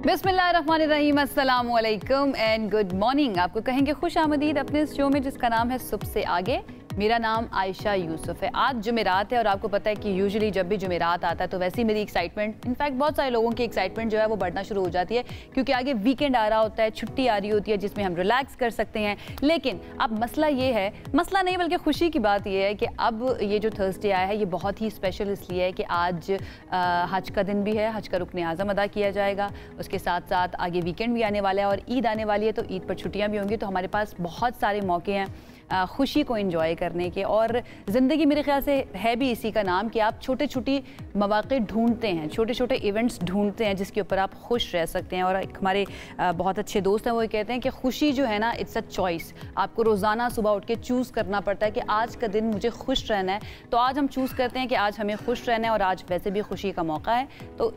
बिस्मिल्लाहिर्रहमानिर्रहीम, अस्सलामु अलैकुम एंड गुड मॉर्निंग। आपको कहेंगे खुश आमदीद अपने इस शो में जिसका नाम है सुबह से आगे। मेरा नाम आयशा यूसुफ है। आज जुमेरात है और आपको पता है कि यूजुअली जब भी जुमेरात आता है तो वैसे ही मेरी एक्साइटमेंट, इनफैक्ट बहुत सारे लोगों की एक्साइटमेंट जो है वो बढ़ना शुरू हो जाती है क्योंकि आगे वीकेंड आ रहा होता है, छुट्टी आ रही होती है जिसमें हम रिलैक्स कर सकते हैं। लेकिन अब मसला ये है, मसला नहीं बल्कि खुशी की बात ये है कि अब ये जो थर्सडे आया है ये बहुत ही स्पेशल इसलिए है कि आज हज का दिन भी है, हज का रुकन आज़म अदा किया जाएगा। उसके साथ साथ आगे वीकेंड भी आने वाला है और ईद आने वाली है, तो ईद पर छुट्टियाँ भी होंगी, तो हमारे पास बहुत सारे मौके हैं खुशी को एंजॉय करने के। और ज़िंदगी मेरे ख्याल से है भी इसी का नाम कि आप छोटे छोटी मौके ढूंढते हैं, छोटे छोटे इवेंट्स ढूंढते हैं जिसके ऊपर आप खुश रह सकते हैं। और एक हमारे बहुत अच्छे दोस्त हैं, वो कहते हैं कि खुशी जो है ना, इट्स अ चॉइस। आपको रोज़ाना सुबह उठ के चूज़ करना पड़ता है कि आज का दिन मुझे खुश रहना है, तो आज हम चूज़ करते हैं कि आज हमें खुश रहना है और आज वैसे भी खुशी का मौका है, तो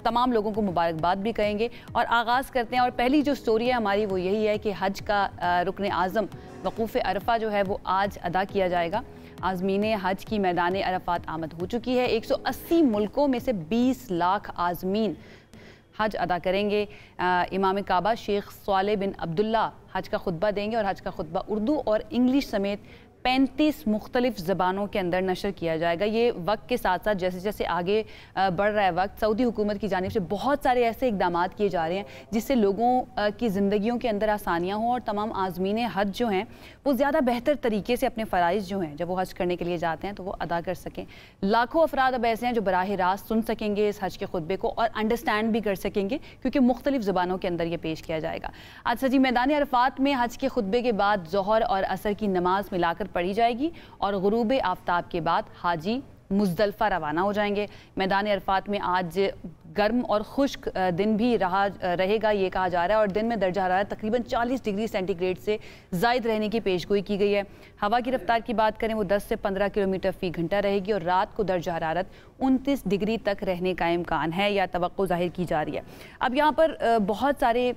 तमाम लोगों को मुबारकबाद भी कहेंगे और आगाज़ करते हैं। और पहली जो स्टोरी है हमारी वो यही है कि हज का रुकन आज़म वक़ूफ़ अरफ़ा जो है वो आज अदा किया जाएगा। आज़मीन हज की मैदान अरफ़ात आमद हो चुकी है। 180 मुल्कों में से 20 लाख आज़मीन हज अदा करेंगे। इमाम काबा शेख सालेह बिन अब्दुल्ला हज का खुतबा देंगे और हज का खुतबा उर्दू और इंग्लिश समेत 35 मुख्तलिफ ज़बानों के अंदर नशर किया जाएगा। ये वक्त के साथ साथ जैसे जैसे आगे बढ़ रहा है वक्त, सऊदी हुकूमत की जानिब से बहुत सारे ऐसे इक़दाम किए जा रहे हैं जिससे लोगों की ज़िंदगियों के अंदर आसानियाँ हों और तमाम आज़मीन हज जो हैं वो ज़्यादा बेहतर तरीके से अपने फ़राइज़ जो हैं जब वो हज करने के लिए जाते हैं तो वो अदा कर सकें। लाखों अफराद अब ऐसे हैं जो बराह रास्त सुन सकेंगे इस हज के खुतबे को और अंडरस्टैंड भी कर सकेंगे क्योंकि मुख्तलिफ ज़बानों के अंदर ये पेश किया जाएगा। आज सजी मैदान अरफ़ात में हज के खुतबे के बाद ज़ोहर और असर की नमाज मिलाकर पढ़ी जाएगी और गुरूब आफ्ताब के बाद हाजी मुज़दलिफ़ा रवाना हो जाएंगे। मैदान अरफ़ात में आज गर्म और खुश्क दिन भी रहेगा ये कहा जा रहा है और दिन में दर्जा हरारत तकरीबन 40 डिग्री सेंटीग्रेड से ज़ायद रहने की पेशगोई की गई है। हवा की रफ्तार की बात करें वो 10 से 15 किलोमीटर फ़ी घंटा रहेगी और रात को दर्जा हरारत 29 डिग्री तक रहने का इम्कान है या तवक्को ज़ाहिर की जा रही है। अब यहाँ पर बहुत सारे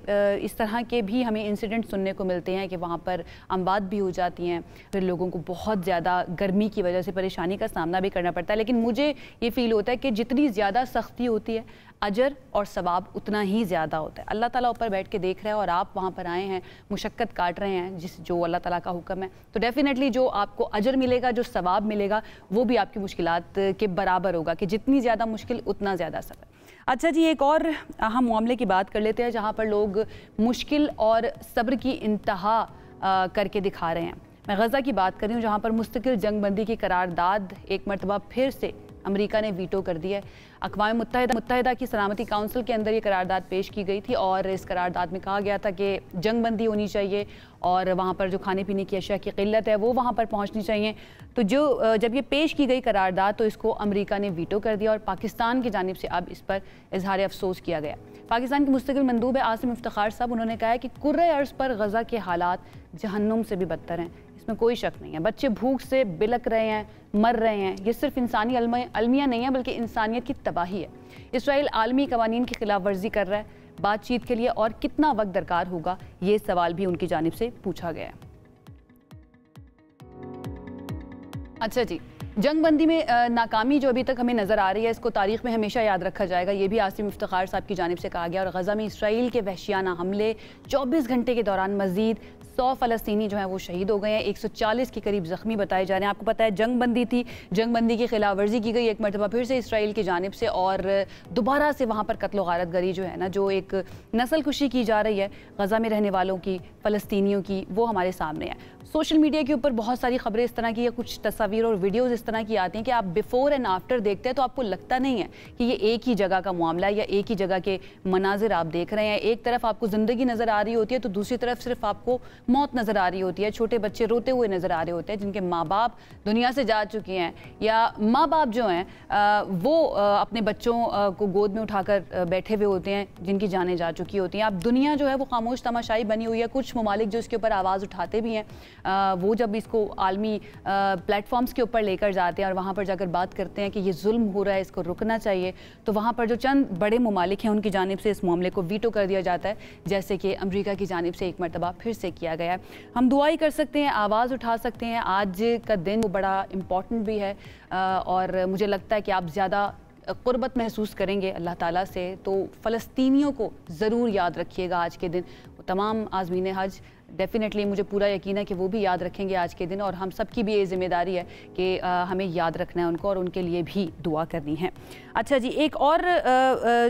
इस तरह के भी हमें इंसिडेंट सुनने को मिलते हैं कि वहाँ पर अमवात भी हो जाती हैं, फिर लोगों को बहुत ज़्यादा गर्मी की वजह से परेशानी का सामना भी करना पड़ता है। लेकिन मुझे ये फ़ील होता है कि जितनी ज़्यादा सख्ती होती है अजर और सवाब उतना ही ज़्यादा होता है। अल्लाह ताला ऊपर बैठ के देख रहा है और आप वहाँ पर आए हैं, मुशक्क़त काट रहे हैं जो अल्लाह ताला का हुक्म है, तो डेफिनेटली जो आपको अजर मिलेगा, जो सवाब मिलेगा वो भी आपकी मुश्किलात के बराबर होगा कि जितनी ज़्यादा मुश्किल उतना ज़्यादा सब्र। अच्छा जी, एक और अहम मामले की बात कर लेते हैं जहाँ पर लोग मुश्किल और सब्र की इंतहा करके दिखा रहे हैं। मैं गज़ा की बात कर रही हूँ जहाँ पर मुस्तकिल जंगबंदी की करारदाद एक मरतबा फिर से अमेरिका ने वीटो कर दिया है। अक़वाम मुत्तहिदा की सलामती काउंसिल के अंदर ये करारदाद पेश की गई थी और इस करारदाद में कहा गया था कि जंगबंदी होनी चाहिए और वहाँ पर जो खाने पीने की अशिया की क़िल्लत है वो वहाँ पर पहुँचनी चाहिए। तो जब ये पेश की गई करारदाद तो इसको अमेरिका ने वीटो कर दिया और पाकिस्तान की जानिब से अब इस पर इजहार अफसोस किया गया। पाकिस्तान के मुस्तकिल मंदूब है आसिम इफ्तिखार साहब, उन्होंने कहा है कि कुर्रे अर्ज़ पर गज़ा के हालात जहन्नुम से भी बदतर हैं, इसमें कोई शक नहीं है। बच्चे भूख से बिलक रहे हैं, मर रहे हैं। ये सिर्फ इंसानी अलमिया नहीं है बल्कि इंसानियत की तबाही है। इसराइल आलमी कवानीन की खिलाफ वर्जी कर रहा है। बातचीत के लिए और कितना वक्त दरकार होगा, ये सवाल भी उनकी जानिब से पूछा गया है। अच्छा जी, जंगबंदी में नाकामी जो अभी तक हमें नज़र आ रही है इसको तारीख़ में हमेशा याद रखा जाएगा, ये भी आसिम इफ्तिखार साहब की जानिब से कहा गया। और गज़ा में इसराइल के वहशियाना हमले 24 घंटे के दौरान मज़ीद 100 फ़लस्तीनी जो हैं वो शहीद हो गए हैं, 140 के करीब ज़ख्मी बताए जा रहे हैं। आपको पता है जंगबंदी थी, जंगबंदी की खिलाफ वर्जी की गई एक मरतबा फिर से इसराइल की जानिब से और दोबारा से वहाँ पर कत्ल गारत गरी जो है ना, जो एक नस्ल खुशी की जा रही है गज़ा में रहने वालों की, फ़लस्तीनियों की, वो हमारे सामने है। सोशल मीडिया के ऊपर बहुत सारी खबरें इस तरह की या कुछ तस्वीर और वीडियोज़ इस तरह की आती हैं कि आप बिफ़ोर एंड आफ्टर देखते हैं तो आपको लगता नहीं है कि ये एक ही जगह का मामला है या एक ही जगह के मनाजिर आप देख रहे हैं। एक तरफ आपको ज़िंदगी नज़र आ रही होती है तो दूसरी तरफ सिर्फ आपको मौत नज़र आ रही होती है। छोटे बच्चे रोते हुए नज़र आ रहे होते हैं जिनके माँ बाप दुनिया से जा चुके हैं या माँ बाप जो हैं वो अपने बच्चों को गोद में उठाकर बैठे हुए होते हैं जिनकी जानें जा चुकी होती हैं। अब दुनिया जो है वो खामोश तमाशाई बनी हुई है। कुछ ममालिक जो इसके ऊपर आवाज़ उठाते भी हैं, वो जब इसको आलमी प्लेटफॉर्म्स के ऊपर लेकर जाते हैं और वहाँ पर जाकर बात करते हैं कि ये जुल्म हो रहा है, इसको रुकना चाहिए, तो वहाँ पर जो चंद बड़े ममालिक हैं उनकी जानिब से इस मामले को वीटो कर दिया जाता है, जैसे कि अमेरिका की जानिब से एक मरतबा फिर से किया गया है। हम दुआ ही कर सकते हैं, आवाज़ उठा सकते हैं। आज का दिन वो बड़ा इम्पॉर्टेंट भी है और मुझे लगता है कि आप ज़्यादा क़ुर्बत महसूस करेंगे अल्लाह ताला से, तो फ़लस्तीनियों को ज़रूर याद रखिएगा आज के दिन। तमाम आज़मीन हज डेफिनेटली मुझे पूरा यकीन है कि वो भी याद रखेंगे आज के दिन, और हम सब की भी ये ज़िम्मेदारी है कि हमें याद रखना है उनको और उनके लिए भी दुआ करनी है। अच्छा जी, एक और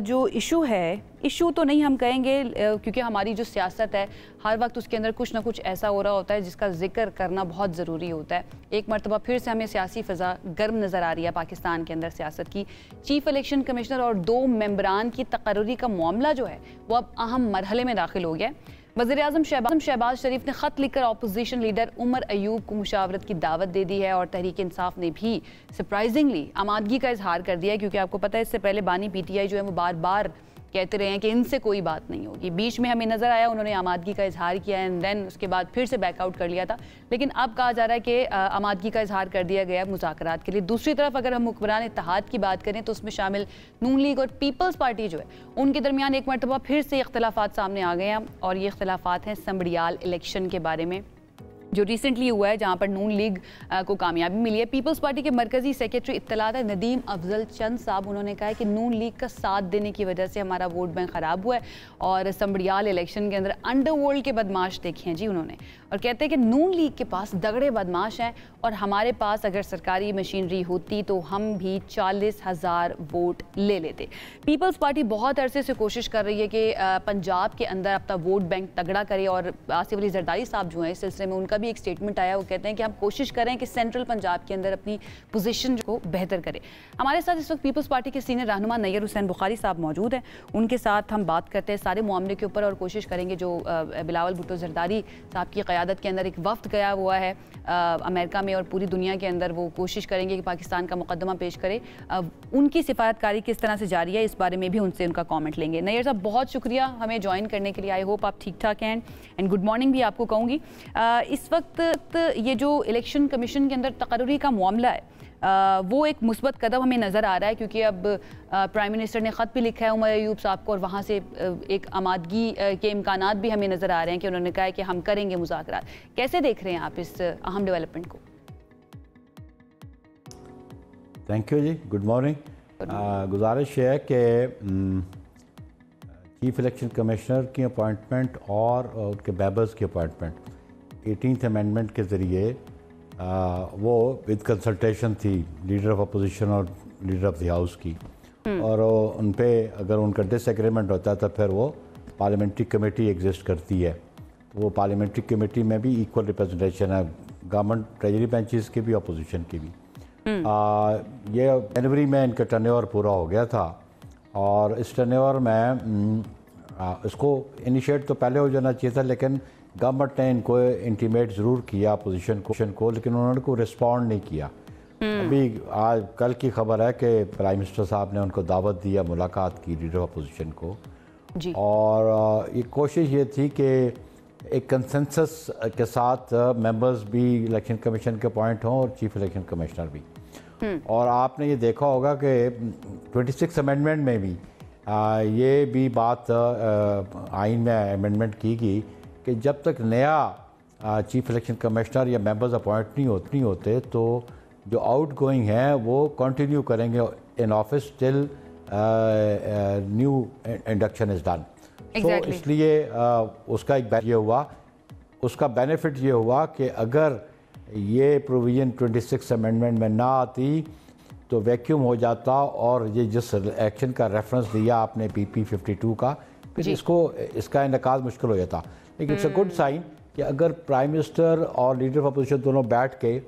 जो इशू है, इशू तो नहीं हम कहेंगे क्योंकि हमारी जो सियासत है हर वक्त उसके अंदर कुछ ना कुछ ऐसा हो रहा होता है जिसका जिक्र करना बहुत ज़रूरी होता है। एक मरतबा फिर से हमें सियासी फ़ज़ा गर्म नज़र आ रही है पाकिस्तान के अंदर सियासत की। चीफ़ इलेक्शन कमिश्नर और 2 मेंबरान की तकर्री का मामला जो है वो अब अहम मरहले में दाखिल हो गया है। वज़ीर-ए-आज़म शहबाज शरीफ ने ख़त लिखकर अपोजिशन लीडर उमर अयूब को मुशावरत की दावत दे दी है, और तहरीक इंसाफ ने भी सरप्राइजिंगली आमादगी का इजहार कर दिया है, क्योंकि आपको पता है इससे पहले बानी पीटीआई जो है वो बार बार कहते रहे हैं कि इनसे कोई बात नहीं होगी। बीच में हमें नज़र आया उन्होंने आमादगी का इजहार किया एंड देन उसके बाद फिर से बैकआउट कर लिया था, लेकिन अब कहा जा रहा है कि आमादगी का इजहार कर दिया गया मुज़ाकरात के लिए। दूसरी तरफ अगर हम हुक्मरान इत्तेहाद की बात करें तो उसमें शामिल नून लीग और पीपल्स पार्टी जो है उनके दरमियान एक मरतबा फिर से इख्तलाफात सामने आ गए हैं, और ये इख्तलाफात हैं संबड़ियाल इलेक्शन के बारे में जो रिसेंटली हुआ है, जहां पर नून लीग को कामयाबी मिली है। पीपल्स पार्टी के मरकजी सेक्रेटरी इत्तलात नदीम अफजल चंद साहब, उन्होंने कहा है कि नून लीग का साथ देने की वजह से हमारा वोट बैंक ख़राब हुआ है, और संबड़ियाल इलेक्शन के अंदर अंडरवर्ल्ड के बदमाश देखे हैं जी उन्होंने, और कहते हैं कि नून लीग के पास दगड़े बदमाश हैं, और हमारे पास अगर सरकारी मशीनरी होती तो हम भी 40,000 वोट ले लेते। पीपल्स पार्टी बहुत अरसे से कोशिश कर रही है कि पंजाब के अंदर अपना वोट बैंक तगड़ा करे, और आसिफ अली जरदारी साहब जो हैं इस सिलसिले में उनका भी एक स्टेटमेंट आया, वो कहते हैं कि हम कोशिश करें कि सेंट्रल पंजाब के अंदर अपनी पोजीशन को बेहतर करें। हमारे साथ इस वक्त पीपल्स पार्टी के सीनियर रहनुमा नैयर हुसैन बुखारी साहब मौजूद हैं, उनके साथ हम बात करते हैं सारे मामले के ऊपर, और कोशिश करेंगे जो बिलावल भुट्टो जरदारी साहब की क़यादत के अंदर एक वफ्द गया हुआ है अमेरिका में और पूरी दुनिया के अंदर, वो कोशिश करेंगे कि पाकिस्तान का मुकदमा पेश करे, उनकी सिफारतकारी किस तरह से जारी है इस बारे में भी उनसे उनका कॉमेंट लेंगे। नैयर साहब बहुत शुक्रिया हमें ज्वाइन करने के लिए, आई होप आप ठीक ठाक हैं, एंड गुड मॉर्निंग भी आपको कहूँगी। इस वक्त ये जो इलेक्शन कमीशन के अंदर तकर्री का मामला है वो एक मुस्बत कदम हमें नज़र आ रहा है, क्योंकि अब प्राइम मिनिस्टर ने ख़त भी लिखा है उमर अयूब साहब को, और वहाँ से एक आमादगी के इम्कानात भी हमें नज़र आ रहे हैं कि उन्होंने कहा है कि हम करेंगे मुज़ाकरात। कैसे देख रहे हैं आप इस अहम डेवलपमेंट को? थैंक यू जी, गुड मॉर्निंग। गुजारिश है कि चीफ इलेक्शन कमिश्नर की अपॉइंटमेंट और उनके मेंबर्स की अपॉइंटमेंट 18th अमेंडमेंट के ज़रिए वो विद कंसल्टेशन थी लीडर ऑफ अपोजिशन और लीडर ऑफ द हाउस की, और उन पे अगर उनका डिसएग्रीमेंट होता है तो फिर वो पार्लियामेंट्री कमेटी एग्जिस्ट करती है, तो वो पार्लियामेंट्री कमेटी में भी इक्वल रिप्रेजेंटेशन है, गवर्नमेंट ट्रेजरी बेंचेस की भी अपोजिशन की भी। ये जनवरी में इनका टर्नओवर पूरा हो गया था, और इस टर्नओवर में इसको इनिशिएट तो पहले हो जाना चाहिए था, लेकिन गवर्नमेंट ने इनको इंटीमेट ज़रूर किया अपोजिशन को, लेकिन उन्होंने को रिस्पॉन्ड नहीं किया। अभी आज कल की खबर है कि प्राइम मिनिस्टर साहब ने उनको दावत दिया, मुलाकात की लीडर ऑफ अपोजिशन को जी। और ये कोशिश ये थी कि एक कंसेंसस के साथ मेंबर्स भी इलेक्शन कमीशन के अपॉइंट हों और चीफ इलेक्शन कमिश्नर भी। और आपने ये देखा होगा कि 26 अमेंडमेंट में भी ये भी बात आइन में अमेंडमेंट की गई कि जब तक नया चीफ इलेक्शन कमिश्नर या मेंबर्स अपॉइंट नहीं होते तो जो आउट गोइंग हैं वो कंटिन्यू करेंगे in office till new induction is done. तो इसलिए उसका एक ये हुआ, उसका बेनिफिट ये हुआ कि अगर ये प्रोविज़न 26 अमेंडमेंट में ना आती तो वैक्यूम हो जाता, और ये जिस एक्शन का रेफरेंस दिया आपने PP 52 का, फिर इसका इनकाद मुश्किल हो जाता। लेकिन इट्स अ गुड साइन कि अगर प्राइम मिनिस्टर और लीडर ऑफ अपोजिशन दोनों बैठ के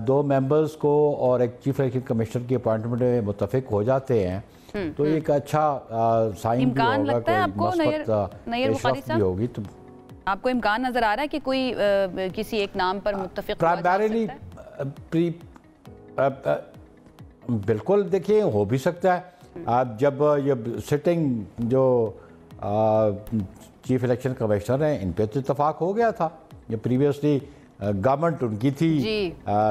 2 मेंबर्स को और एक चीफ इलेक्शन कमिश्नर की अपॉइंटमेंट में मुत्तफिक हो जाते हैं तो एक अच्छा साइन भी होगा कि होगी। तो आपको इम्कान नजर आ रहा है कि कोई किसी एक नाम पर मुत्तफिक प्राइमरीली बिल्कुल देखिए हो भी सकता है। आप जब ये सिटिंग जो चीफ इलेक्शन कमिश्नर हैं इन पे तो इतफाक हो गया था, ये प्रीवियसली गवर्नमेंट उनकी थी,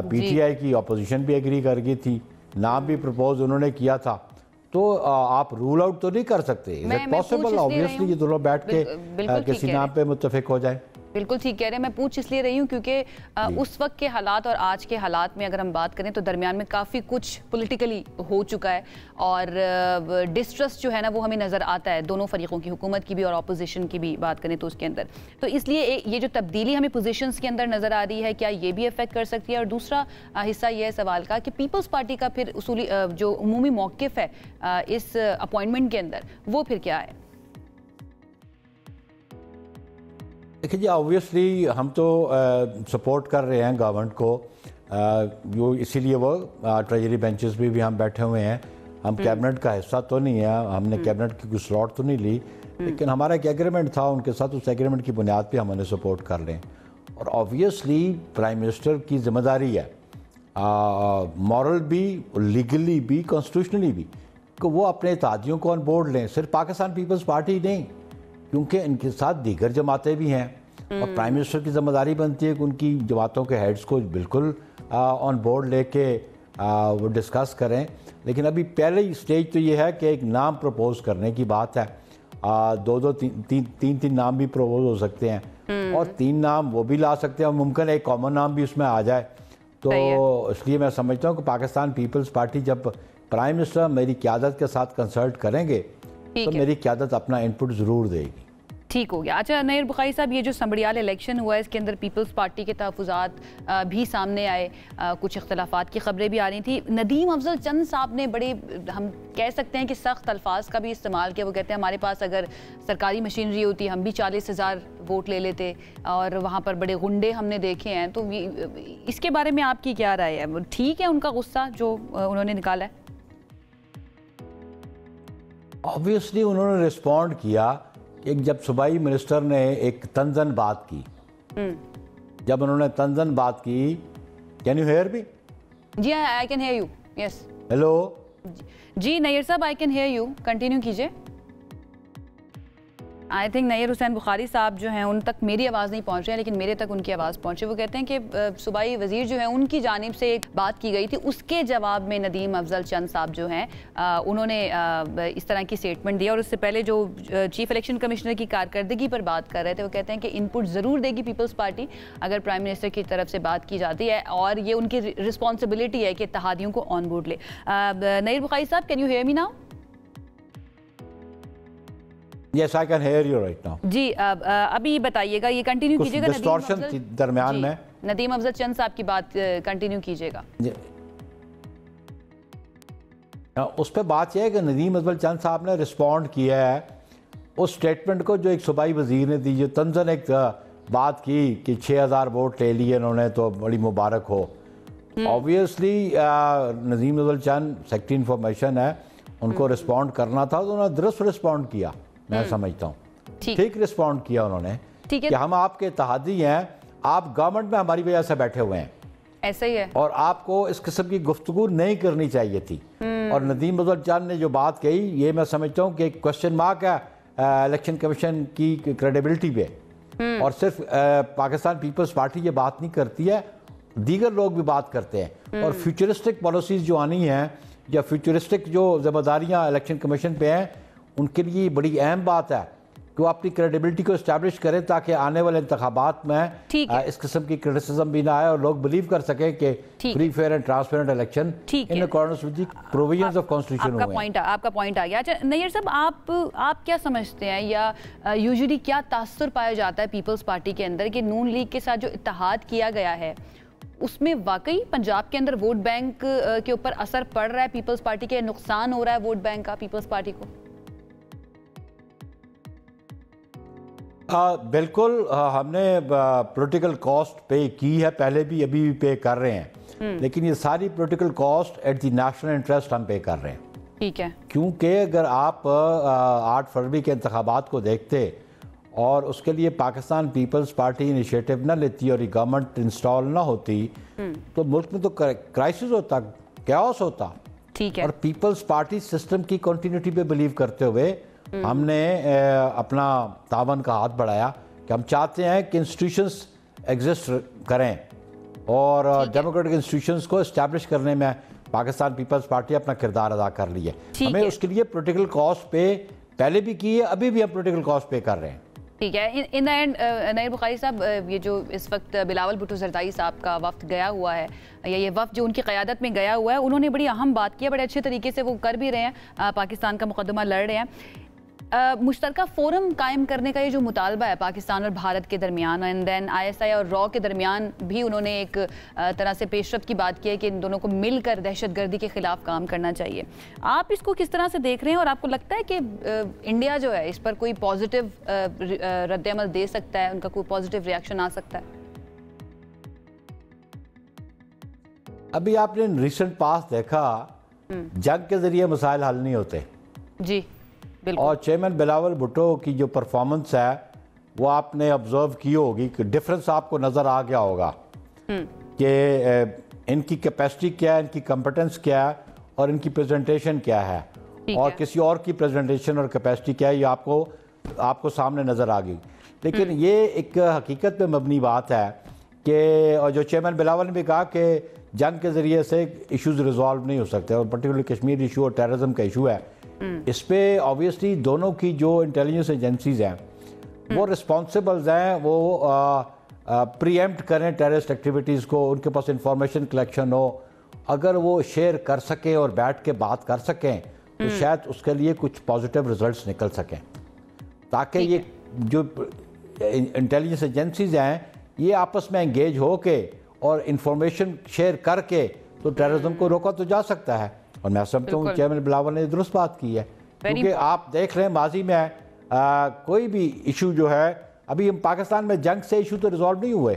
PTI की अपोजिशन भी एग्री कर गई थी, नाम भी प्रपोज उन्होंने किया था, तो आप रूल आउट तो नहीं कर सकते। इज इट पॉसिबल ऑब्वियसली ये दोनों बैठ के किसी नाम पे मुत्तफिक हो जाए? बिल्कुल ठीक कह रहे हैं। मैं पूछ इसलिए रही हूँ क्योंकि उस वक्त के हालात और आज के हालात में अगर हम बात करें तो दरमियान में काफ़ी कुछ पॉलिटिकली हो चुका है और डिस्ट्रस्ट जो है ना वो हमें नज़र आता है दोनों फरीकों की, हुकूमत की भी और अपोजिशन की भी बात करें तो उसके अंदर। तो इसलिए ये जो तब्दीली हमें पोजीशंस के अंदर नज़र आ रही है, क्या ये भी अफेक्ट कर सकती है? और दूसरा हिस्सा ये है सवाल का कि पीपल्स पार्टी का फिर उसूली जो उमूमी मौक़िफ़ है इस अपॉइंटमेंट के अंदर, वो फिर क्या है? देखिए जी, ऑब्वियसली हम तो सपोर्ट कर रहे हैं गवर्नमेंट को, जो इसीलिए वो ट्रेजरी बेंचेस भी हम बैठे हुए हैं। हम कैबिनेट का हिस्सा तो नहीं है, हमने कैबिनेट की कोई स्लॉट तो नहीं ली, लेकिन हमारा एक एग्रीमेंट था उनके साथ, उस एग्रीमेंट की बुनियाद पे हम उन्हें सपोर्ट कर लें। और ऑब्वियसली प्राइम मिनिस्टर की जिम्मेदारी है, मॉरल भी, लीगली भी, कॉन्स्टिट्यूशनली भी, कि वो अपने इत्तेहादियों को ऑन बोर्ड लें। सिर्फ पाकिस्तान पीपल्स पार्टी नहीं, क्योंकि इनके साथ दीगर जमातें भी हैं और प्राइम मिनिस्टर की जिम्मेदारी बनती है कि उनकी जमातों के हेड्स को बिल्कुल ऑन बोर्ड लेके वो डिस्कस करें। लेकिन अभी पहले स्टेज तो ये है कि एक नाम प्रपोज करने की बात है। दो तीन नाम भी प्रपोज हो सकते हैं और 3 नाम वो भी ला सकते हैं और मुमकिन एक कॉमन नाम भी उसमें आ जाए। तो इसलिए मैं समझता हूँ कि पाकिस्तान पीपल्स पार्टी जब प्राइम मिनिस्टर मेरी क़यादत के साथ कंसल्ट करेंगे तो मेरी क़यादत अपना इनपुट ज़रूर देगी। ठीक हो गया। अच्छा नईर बुखारी साहब, ये जो संबड़ियाल इलेक्शन हुआ है इसके अंदर पीपल्स पार्टी के तहफ़्फ़ुज़ात भी सामने आए, कुछ इख्तलाफात की खबरें भी आ रही थी। नदीम अफजल चंद साहब ने बड़े, हम कह सकते हैं कि सख्त अल्फाज का भी इस्तेमाल किया। वो कहते हैं हमारे पास अगर सरकारी मशीनरी होती हम भी 40,000 वोट ले लेते और वहाँ पर बड़े गुंडे हमने देखे हैं। तो इसके बारे में आपकी क्या राय है? ठीक है उनका गुस्सा जो उन्होंने निकाला है? ऑब्वियसली उन्होंने रिस्पॉन्ड किया एक, जब सूबाई मिनिस्टर ने एक तंजन बात की, जब उन्होंने तंजन बात की, कैन यू हेयर मी? जी I can hear you, yes. Hello जी नैयर साहब, I can hear you, continue कीजिए। आई थिंक नैयर हुसैन बुखारी साहब जो हैं उन तक मेरी आवाज़ नहीं पहुंच रही है, लेकिन मेरे तक उनकी आवाज़ पहुंची। वो कहते हैं कि सूबाई वज़ीर जो है उनकी जानिब से एक बात की गई थी, उसके जवाब में नदीम अफजल चंद साहब जो हैं उन्होंने इस तरह की स्टेटमेंट दिया। और उससे पहले जो चीफ इलेक्शन कमिश्नर की कारकर्दगी पर बात कर रहे थे, वो कहते हैं कि इनपुट ज़रूर देगी पीपल्स पार्टी अगर प्राइम मिनिस्टर की तरफ से बात की जाती है और ये उनकी रिस्पॉन्सिबिलिटी है कि इत्तेहादियों को ऑन बोर्ड ले। नईर बुखारी साहब, can you hear me now? Yes, I can hear you right now. जी अभी बताइएगा, ये कंटिन्यू कीजिएगा। डिस्टॉर्शन थी दरमियान में। नदीम अफजल चंद साहब की बात कंटिन्यू कीजिएगा। उस पर बात यह है कि नदीम अफजल चंद साहब ने रिस्पॉन्ड किया है उस स्टेटमेंट को जो एक सूबाई वजीर ने दी, जो तंजन एक बात की कि 6,000 वोट ले लिए उन्होंने तो बड़ी मुबारक हो। ऑब्वियसली नदीम अफजल चंद सेक्रेटरी इंफॉर्मेशन है, उनको रिस्पॉन्ड करना था तो उन्होंने दुरुस्त रिस्पॉन्ड किया। मैं समझता हूँ ठीक रिस्पॉन्ड किया उन्होंने कि हम आपके इत्तेहादी हैं, आप गवर्नमेंट में हमारी वजह से बैठे हुए हैं, ऐसा ही है, और आपको इस किस्म की गुफ्तगू नहीं करनी चाहिए थी। और नदीम अफजल चंद ने जो बात कही, ये मैं समझता हूँ कि एक क्वेश्चन मार्क है इलेक्शन कमीशन की क्रेडिबिलिटी पे। और सिर्फ पाकिस्तान पीपल्स पार्टी ये बात नहीं करती है, दीगर लोग भी बात करते हैं। और फ्यूचरिस्टिक पॉलिसीज़ जो आनी हैं या फ्यूचरिस्टिक जो जिम्मेदारियाँ इलेक्शन कमीशन पे हैं, उनके लिए बड़ी अहम बात है कि वो अपनी क्रेडिबिलिटी को इस्टेब्लिश करें ताकि आने वाले इंतखाबात में इस किस्म की क्रिटिसिज्म भी ना आए और लोग बिलीव कर सकें कि free fair and transparent election in accordance with the provisions of constitution हुए। आपका पॉइंट आ गया। अच्छा नैयर साहब, आप क्या समझते हैं या यूजुअली क्या तासुर पाया जाता है पीपल्स पार्टी के अंदर कि नून लीग के साथ जो इत्तेहाद किया गया है उसमें वाकई पंजाब के अंदर वोट बैंक के ऊपर असर पड़ रहा है? पीपल्स पार्टी के नुकसान हो रहा है वोट बैंक का पीपल्स पार्टी को? बिल्कुल, हमने पॉलिटिकल कॉस्ट पे की है, पहले भी अभी भी पे कर रहे हैं, लेकिन ये सारी political cost at the national interest हम पे कर रहे हैं। ठीक है, क्योंकि अगर आप 8 फरवरी के इंतखाबात को देखते और उसके लिए पाकिस्तान पीपल्स पार्टी इनिशिएटिव ना लेती और ये गवर्नमेंट इंस्टॉल ना होती तो मुल्क में तो क्राइसिस होता, कैओस होता। ठीक है, और पीपल्स पार्टी सिस्टम की कंटिन्यूटी पे बिलीव करते हुए हमने अपना तावन का हाथ बढ़ाया कि हम चाहते हैं कि इंस्टीट्यूशंस एग्जिस्ट करें और डेमोक्रेटिक इंस्टीट्यूशंस को इस्टेब्लिश करने में पाकिस्तान पीपल्स पार्टी अपना किरदार अदा कर रही है। हमें उसके लिए पॉलिटिकल कॉस्ट पे पहले भी की है, अभी भी हम पॉलिटिकल कॉस्ट पे कर रहे हैं। ठीक है। In the end Nayyar Bukhari साहब, ये जो इस वक्त बिलावल भुट्टो जरदारी साहब का वफ्द गया हुआ है, या ये वफ्द जो उनकी क़यादत में गया हुआ है, उन्होंने बड़ी अहम बात की है, बड़े अच्छे तरीके से वो कर भी रहे हैं, पाकिस्तान का मुकदमा लड़ रहे हैं। मुश्तरका फ़ोरम कायम करने का ये जो मुतालबा है पाकिस्तान और भारत के दरमियान, एंड देन ISI और रॉ के दरमियान भी उन्होंने एक तरह से पेशरफ्त की बात की है कि इन दोनों को मिलकर दहशतगर्दी के ख़िलाफ़ काम करना चाहिए। आप इसको किस तरह से देख रहे हैं, और आपको लगता है कि इंडिया जो है इस पर कोई पॉजिटिव रद्द-ए-अमल दे सकता है, उनका कोई पॉजिटिव रिएक्शन आ सकता है? अभी आपने रिसेंट पास देखा, जंग के ज़रिए मसाइल हल नहीं होते जी, और चेयरमैन बिलावल भुट्टो की जो परफॉर्मेंस है वो आपने ऑब्जर्व की होगी कि डिफरेंस आपको नज़र आ गया होगा कि इनकी कैपेसिटी क्या है, इनकी कॉम्पिटेंस क्या है और इनकी प्रेजेंटेशन क्या है, और किसी और की प्रेजेंटेशन और कैपेसिटी क्या है, ये आपको सामने नज़र आ गई। लेकिन ये एक हकीकत पे मबनी बात है कि, और जो चेयरमैन बिलावल ने भी कहा कि जंग के ज़रिए से इश्यूज रिजॉल्व नहीं हो सकते, और पर्टिकुलरली कश्मीर इशू और टेररिज्म का इशू है, इस पे ऑब्वियसली दोनों की जो इंटेलिजेंस एजेंसीज हैं वो रिस्पॉन्सिबल्स हैं, वो प्रीएम्प्ट करें टेररिस्ट एक्टिविटीज़ को, उनके पास इंफॉर्मेशन कलेक्शन हो, अगर वो शेयर कर सकें और बैठ के बात कर सकें तो शायद उसके लिए कुछ पॉजिटिव रिजल्ट्स निकल सकें, ताकि ये जो इंटेलिजेंस एजेंसीज हैं ये आपस में एंगेज हो के और इंफॉर्मेशन शेयर करके तो टेररिज्म को रोका तो जा सकता है। और मैं समझता हूँ चेयरमैन बिलावल ने दुरुस्त बात की है, क्योंकि आप देख रहे हैं माजी में कोई भी इशू जो है, अभी हम पाकिस्तान में जंग से इशू तो रिजॉल्व नहीं हुए,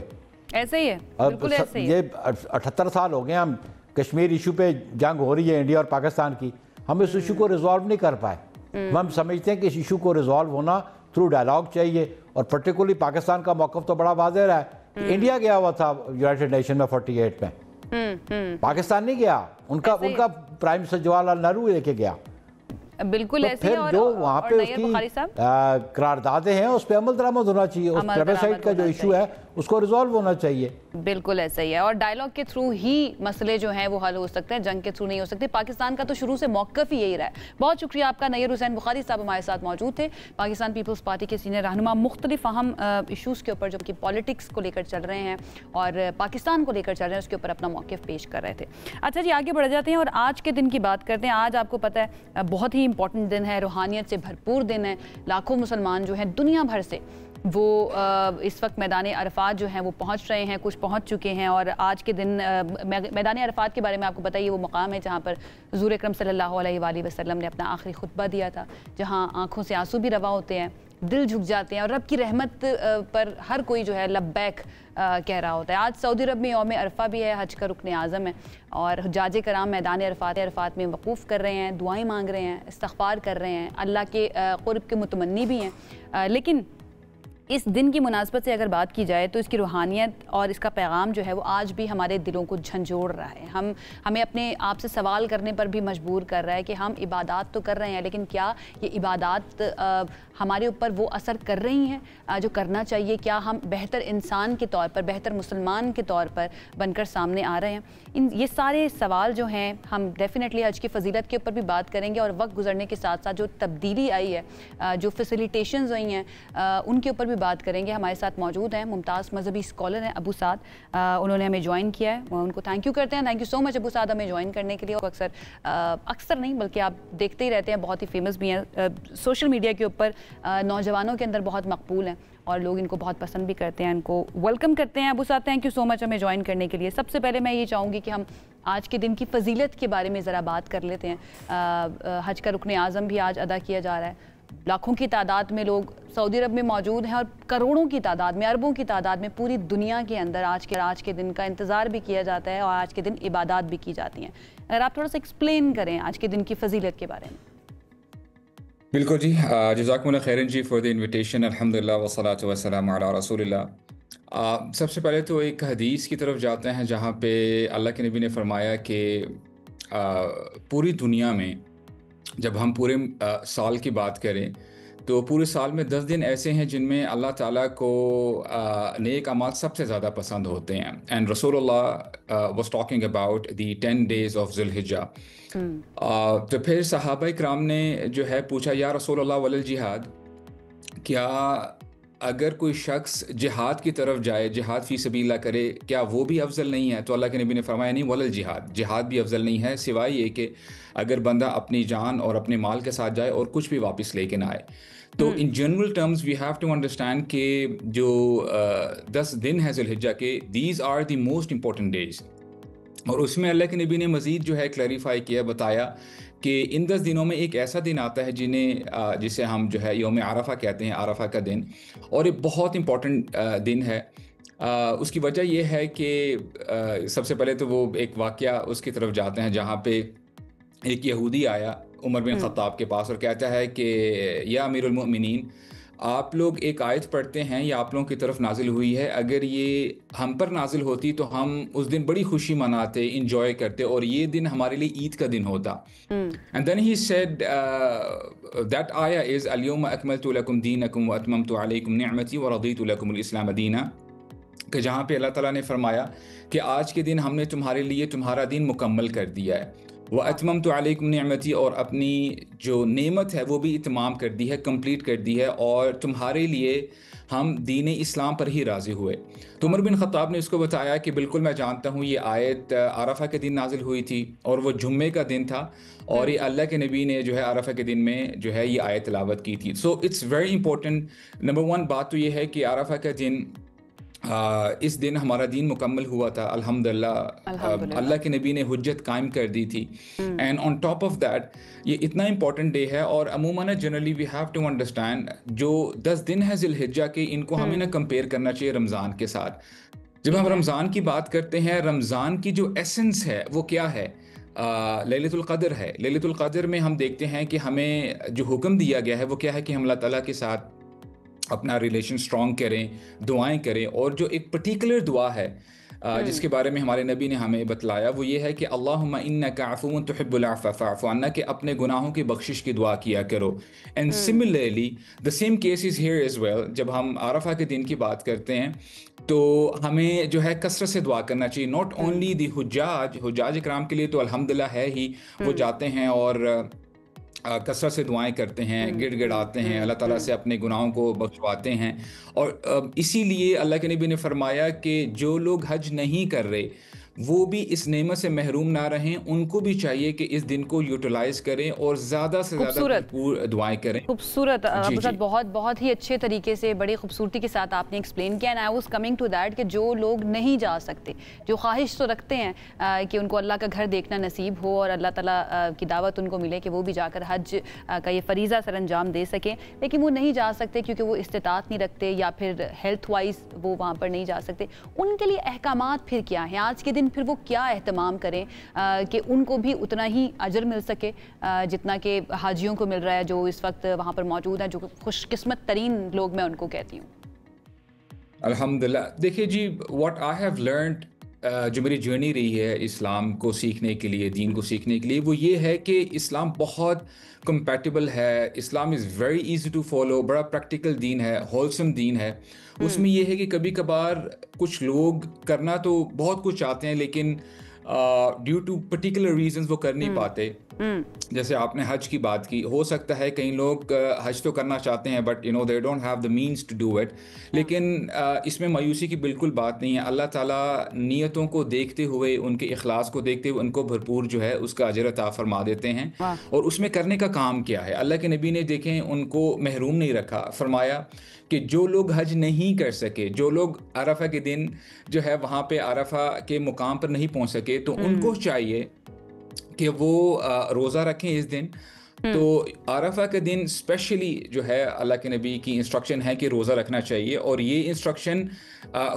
ऐसे ही है, बिल्कुल ऐसे ही है। ये 78 साल हो गए हम कश्मीर इशू पे जंग हो रही है इंडिया और पाकिस्तान की, हम इस इशू को रिजॉल्व नहीं कर पाए। हम समझते हैं कि इस इशू को रिजॉल्व होना थ्रू डायलॉग चाहिए, और पर्टिकुलरली पाकिस्तान का मौक़िफ़ तो बड़ा वाज़ेह रहा है कि इंडिया गया हुआ था यूनाइटेड नेशन में 48 में, पाकिस्तान नहीं गया, उनका प्राइम मिनिस्टर जवाहरलाल नेहरू लेके गया। बिल्कुल तो ऐसे फिर और, जो वहाँ पे उसकी करारदादे हैं उस पर अमल दरामद होना चाहिए, उस प्लेबसाइट का जो इशू है उसको रिजॉल्व होना चाहिए। बिल्कुल ऐसा ही है, और डायलॉग के थ्रू ही मसले जो हैं वो हल हो सकते हैं, जंग के थ्रू नहीं हो सकते। पाकिस्तान का तो शुरू से मौक़िफ़ ही यही रहा है। बहुत शुक्रिया आपका। नैयर हुसैन बुखारी साहब हमारे साथ मौजूद थे, पाकिस्तान पीपल्स पार्टी के सीनियर रहनुमा, मुख्तलिफ अहम इशूज़ के ऊपर जो कि पॉलिटिक्स को लेकर चल रहे हैं और पाकिस्तान को लेकर चल रहे हैं उसके ऊपर अपना मौक़िफ़ पेश कर रहे थे। अच्छा जी, आगे बढ़ जाते हैं और आज के दिन की बात करते हैं। आज आपको पता है बहुत ही इंपॉर्टेंट दिन है, रूहानियत से भरपूर दिन है। लाखों मुसलमान जो हैं दुनिया भर से वो इस वक्त मैदान अरफात जो हैं वो पहुंच रहे हैं, कुछ पहुंच चुके हैं। और आज के दिन मैदान अरफात के बारे में आपको बताइए, वो मकाम है जहां पर हुज़ूर अकरम सल्लल्लाहु अलैहि वसल्लम ने अपना आखिरी खुतबा दिया था, जहां आंखों से आंसू भी रवा होते हैं, दिल झुक जाते हैं, और रब की रहमत पर हर कोई जो है लब्बैक कह रहा होता है। आज सऊदी अरब में यौम अरफा भी है, हज का रुकन आज़म है, और हुज्जाज कराम मैदान अरफात में वक़ूफ़ कर रहे हैं, दुआएं मांग रहे हैं, इस्तग़फ़ार कर रहे हैं, अल्लाह के क़ुर्ब के मुतमन्नी भी हैं। लेकिन इस दिन की मुनासबत से अगर बात की जाए तो इसकी रूहानियत और इसका पैगाम जो है वो आज भी हमारे दिलों को झंझोड़ रहा है। हमें अपने आप से सवाल करने पर भी मजबूर कर रहा है कि हम इबादत तो कर रहे हैं, लेकिन क्या ये इबादत हमारे ऊपर वो असर कर रही हैं जो करना चाहिए? क्या हम बेहतर इंसान के तौर पर, बेहतर मुसलमान के तौर पर बनकर सामने आ रहे हैं? ये सारे सवाल जो हैं हम डेफिनेटली हज की फ़जीलत के ऊपर भी बात करेंगे, और वक्त गुजरने के साथ साथ जो तब्दीली आई है, जो फैसिलिटेशंस हुई हैं, उनके ऊपर भी बात करेंगे। हमारे साथ मौजूद हैं मुमताज़ मजहबी स्कॉलर हैं अबू साद, उन्होंने हमें ज्वाइन किया है, उनको थैंक यू करते हैं। Thank you so much Abu Saad हमें ज्वाइन करने के लिए। और अक्सर नहीं बल्कि आप देखते ही रहते हैं, बहुत ही फेमस भी हैं सोशल मीडिया के ऊपर, नौजवानों के अंदर बहुत मकबूल हैं और लोग इनको बहुत पसंद भी करते हैं, इनको वेलकम करते हैं। अबू साद थैंक यू सो मच हमें ज्वाइन करने के लिए। सबसे पहले मैं ये चाहूँगी कि हम आज के दिन की फ़जीलत के बारे में ज़रा बात कर लेते हैं। हज का रुकन आज़म भी आज अदा किया जा रहा है, लाखों की तादाद में लोग सऊदी अरब में मौजूद हैं, और करोड़ों की तादाद में, अरबों की तादाद में पूरी दुनिया के अंदर आज के दिन का इंतज़ार भी किया जाता है और आज के दिन इबादत भी की जाती हैं। अगर आप थोड़ा सा एक्सप्लेन करें आज के दिन की फ़जीलत के बारे में। बिल्कुल जी, जज़ाकुमुल्लाह खैरन जी फॉर द इन्विटेशन। अल्हम्दुलिल्लाह वस्सलातु वस्सलामु अला रसूलिल्लाह। सबसे पहले तो एक हदीस की तरफ जाते हैं जहाँ पे अल्लाह के नबी ने फरमाया कि पूरी दुनिया में जब हम पूरे साल की बात करें तो पूरे साल में 10 दिन ऐसे हैं जिनमें अल्लाह ताला को नेक अमाल सबसे ज़्यादा पसंद होते हैं। एंड रसूलुल्लाह was talking about the 10 days of ज़ुल्हिज्जा। तो फिर सहाबा इकराम ने जो है पूछा, या रसूलुल्लाह वलल जिहाद, क्या अगर कोई शख्स जिहाद की तरफ जाए, जिहाद फ़ी सबीलिल्लाह करे, क्या वो भी अफजल नहीं है? तो अल्लाह के नबी ने फरमाया नहीं, वलल जिहाद, जिहाद भी अफजल नहीं है, सिवाय ये कि अगर बंदा अपनी जान और अपने माल के साथ जाए और कुछ भी वापस लेके ना आए। तो in general terms we have to understand कि जो 10 दिन है ज़ुल्हिज्जा के, these are the most important days. और उसमें अल्लाह के नबी ने मज़ीद जो है क्लैरिफाई किया, बताया कि इन 10 दिनों में एक ऐसा दिन आता है जिसे हम जो है यौम आरफा कहते हैं, आरफा का दिन, और ये बहुत इंपॉर्टेंट दिन है। उसकी वजह यह है कि सबसे पहले तो वो एक वाक़या उसकी तरफ जाते हैं जहाँ पे एक यहूदी आया उमर बिन ख़त्ताब के पास और कहता है कि या अमीरुल मोमिनीन, आप लोग एक आयत पढ़ते हैं, या आप लोगों की तरफ नाजिल हुई है, अगर ये हम पर नाजिल होती तो हम उस दिन बड़ी खुशी मनाते, इंजॉय करते, और ये दिन हमारे लिए ईद का दिन होता। And then he said that आया इज़ अल-यौम अकमलतु लकुम दीनकुम व अतममतु अलैकुम निअमती व रदीतु लकुमुल इस्लाम दीना, कि जहाँ पे अल्लाह ताला ने फरमाया कि आज के दिन हमने तुम्हारे लिए तुम्हारा दिन मुकम्मल कर दिया है, व अतममतु अलैकुम निअमती, और अपनी जो नेमत है वो भी इत्माम कर दी है, कंप्लीट कर दी है, और तुम्हारे लिए हम दीन इस्लाम पर ही राज़ी हुए। तो उमर बिन ख़त्ताब ने इसको बताया कि बिल्कुल मैं जानता हूँ, ये आयत आरफा के दिन नाजिल हुई थी और वो जुम्मे का दिन था, और ये अल्लाह के नबी ने जो है आरफा के दिन में जो है ये आयत तिलावत की थी। So it's very important. Number 1 बात तो ये है कि आरफा का दिन, इस दिन हमारा दीन मुकम्मल हुआ था अल्हम्दुलिल्लाह। अल्लाह के नबी ने हुज्जत कायम कर दी थी। And on top of that ये इतना इंपॉर्टेंट डे है, और अमूमन generally we have to understand जो 10 दिन है ज़िलहिज्जा के, इनको हमें ना कंपेयर करना चाहिए रमज़ान के साथ। जब हम रमज़ान की बात करते हैं, रमज़ान की जो एसेंस है वो क्या है? लैलतुल क़द्र है। लैलतुल क़द्र में हम देखते हैं कि हमें जो हुक्म दिया गया है वो क्या है कि हम अल्लाह ताला के साथ अपना रिलेशन स्ट्रॉन्ग करें, दुआएं करें, और जो एक पर्टिकुलर दुआ है जिसके बारे में हमारे नबी ने हमें बतलाया, वो ये है कि अल्लाहुम्मा इन्नका अफ़ुव्वुन तुहिब्बुल अफ़्व फ़अफ़ु अन्ना, कि अपने गुनाहों की बख्शिश की दुआ किया करो। And similarly the same case is here as well. जब हम आरफा के दिन की बात करते हैं तो हमें जो है कसरत से दुआ करना चाहिए। नॉट ओनली द हुज्जाज इकराम के लिए तो अल्हम्दुलिल्लाह है ही, वो जाते हैं और कसरत से दुआएं करते हैं, गिड़गिड़ाते हैं, अल्लाह ताला से अपने गुनाहों को बख्शवाते हैं। और इसीलिए अल्लाह के नबी ने फरमाया कि जो लोग हज नहीं कर रहे वो भी इस नेमत से महरूम ना रहें, उनको भी चाहिए कि इस दिन को यूटिलाइज करें और ज़्यादा से ज़्यादा भरपूर दुआएं करें। खूबसूरत बहुत बहुत ही अच्छे तरीके से, बड़ी खूबसूरती के साथ आपने एक्सप्लेन किया। And I was coming to that कि जो लोग नहीं जा सकते, जो ख्वाहिश तो रखते हैं कि उनको अल्लाह का घर देखना नसीब हो और अल्लाह ताला की दावत उनको मिले कि वो भी जाकर हज का ये फ़रीज़ा सर अंजाम दे सकें, लेकिन वो नहीं जा सकते क्योंकि वो इस्तिताअत नहीं रखते या फिर हेल्थ वाइज वो वहाँ पर नहीं जा सकते। उनके लिए अहकामात फिर क्या हैं आज के दिन? फिर वो क्या एहतमाम करें कि उनको भी उतना ही अजर मिल सके जितना कि हाजियों को मिल रहा है जो इस वक्त वहाँ पर मौजूद हैं, जो खुशकिस्मत तरीन लोग मैं उनको कहती हूँ। अल्हम्दुलिल्लाह। देखिए जी, व्हाट आई हैव लर्नड, जो मेरी जर्नी रही है इस्लाम को सीखने के लिए, दीन को सीखने के लिए, वो ये है कि इस्लाम बहुत कंपैटिबल है। Islam is very easy to follow, बड़ा प्रैक्टिकल दीन है, होलसम दीन है। उसमें ये है कि कभी कभार कुछ लोग करना तो बहुत कुछ चाहते हैं, लेकिन ड्यू टू पर्टिकुलर रीजंस वो कर नहीं पाते। जैसे आपने हज की बात की, हो सकता है कई लोग हज तो करना चाहते हैं but they don't have the means to do it, लेकिन इसमें मायूसी की बिल्कुल बात नहीं है। अल्लाह ताला नियतों को देखते हुए, उनके इखलास को देखते हुए उनको भरपूर जो है उसका अजर अता फरमा देते हैं। और उसमें करने का काम क्या है? अल्लाह के नबी ने देखें उनको महरूम नहीं रखा, फरमाया कि जो लोग हज नहीं कर सके, जो लोग अरफा के दिन जो है वहाँ पे अरफा के मुकाम पर नहीं पहुँच सके, तो उनको चाहिए कि वो रोज़ा रखें इस दिन। तो आरफा के दिन स्पेशली जो है अल्लाह के नबी की इंस्ट्रक्शन है कि रोज़ा रखना चाहिए, और ये इंस्ट्रक्शन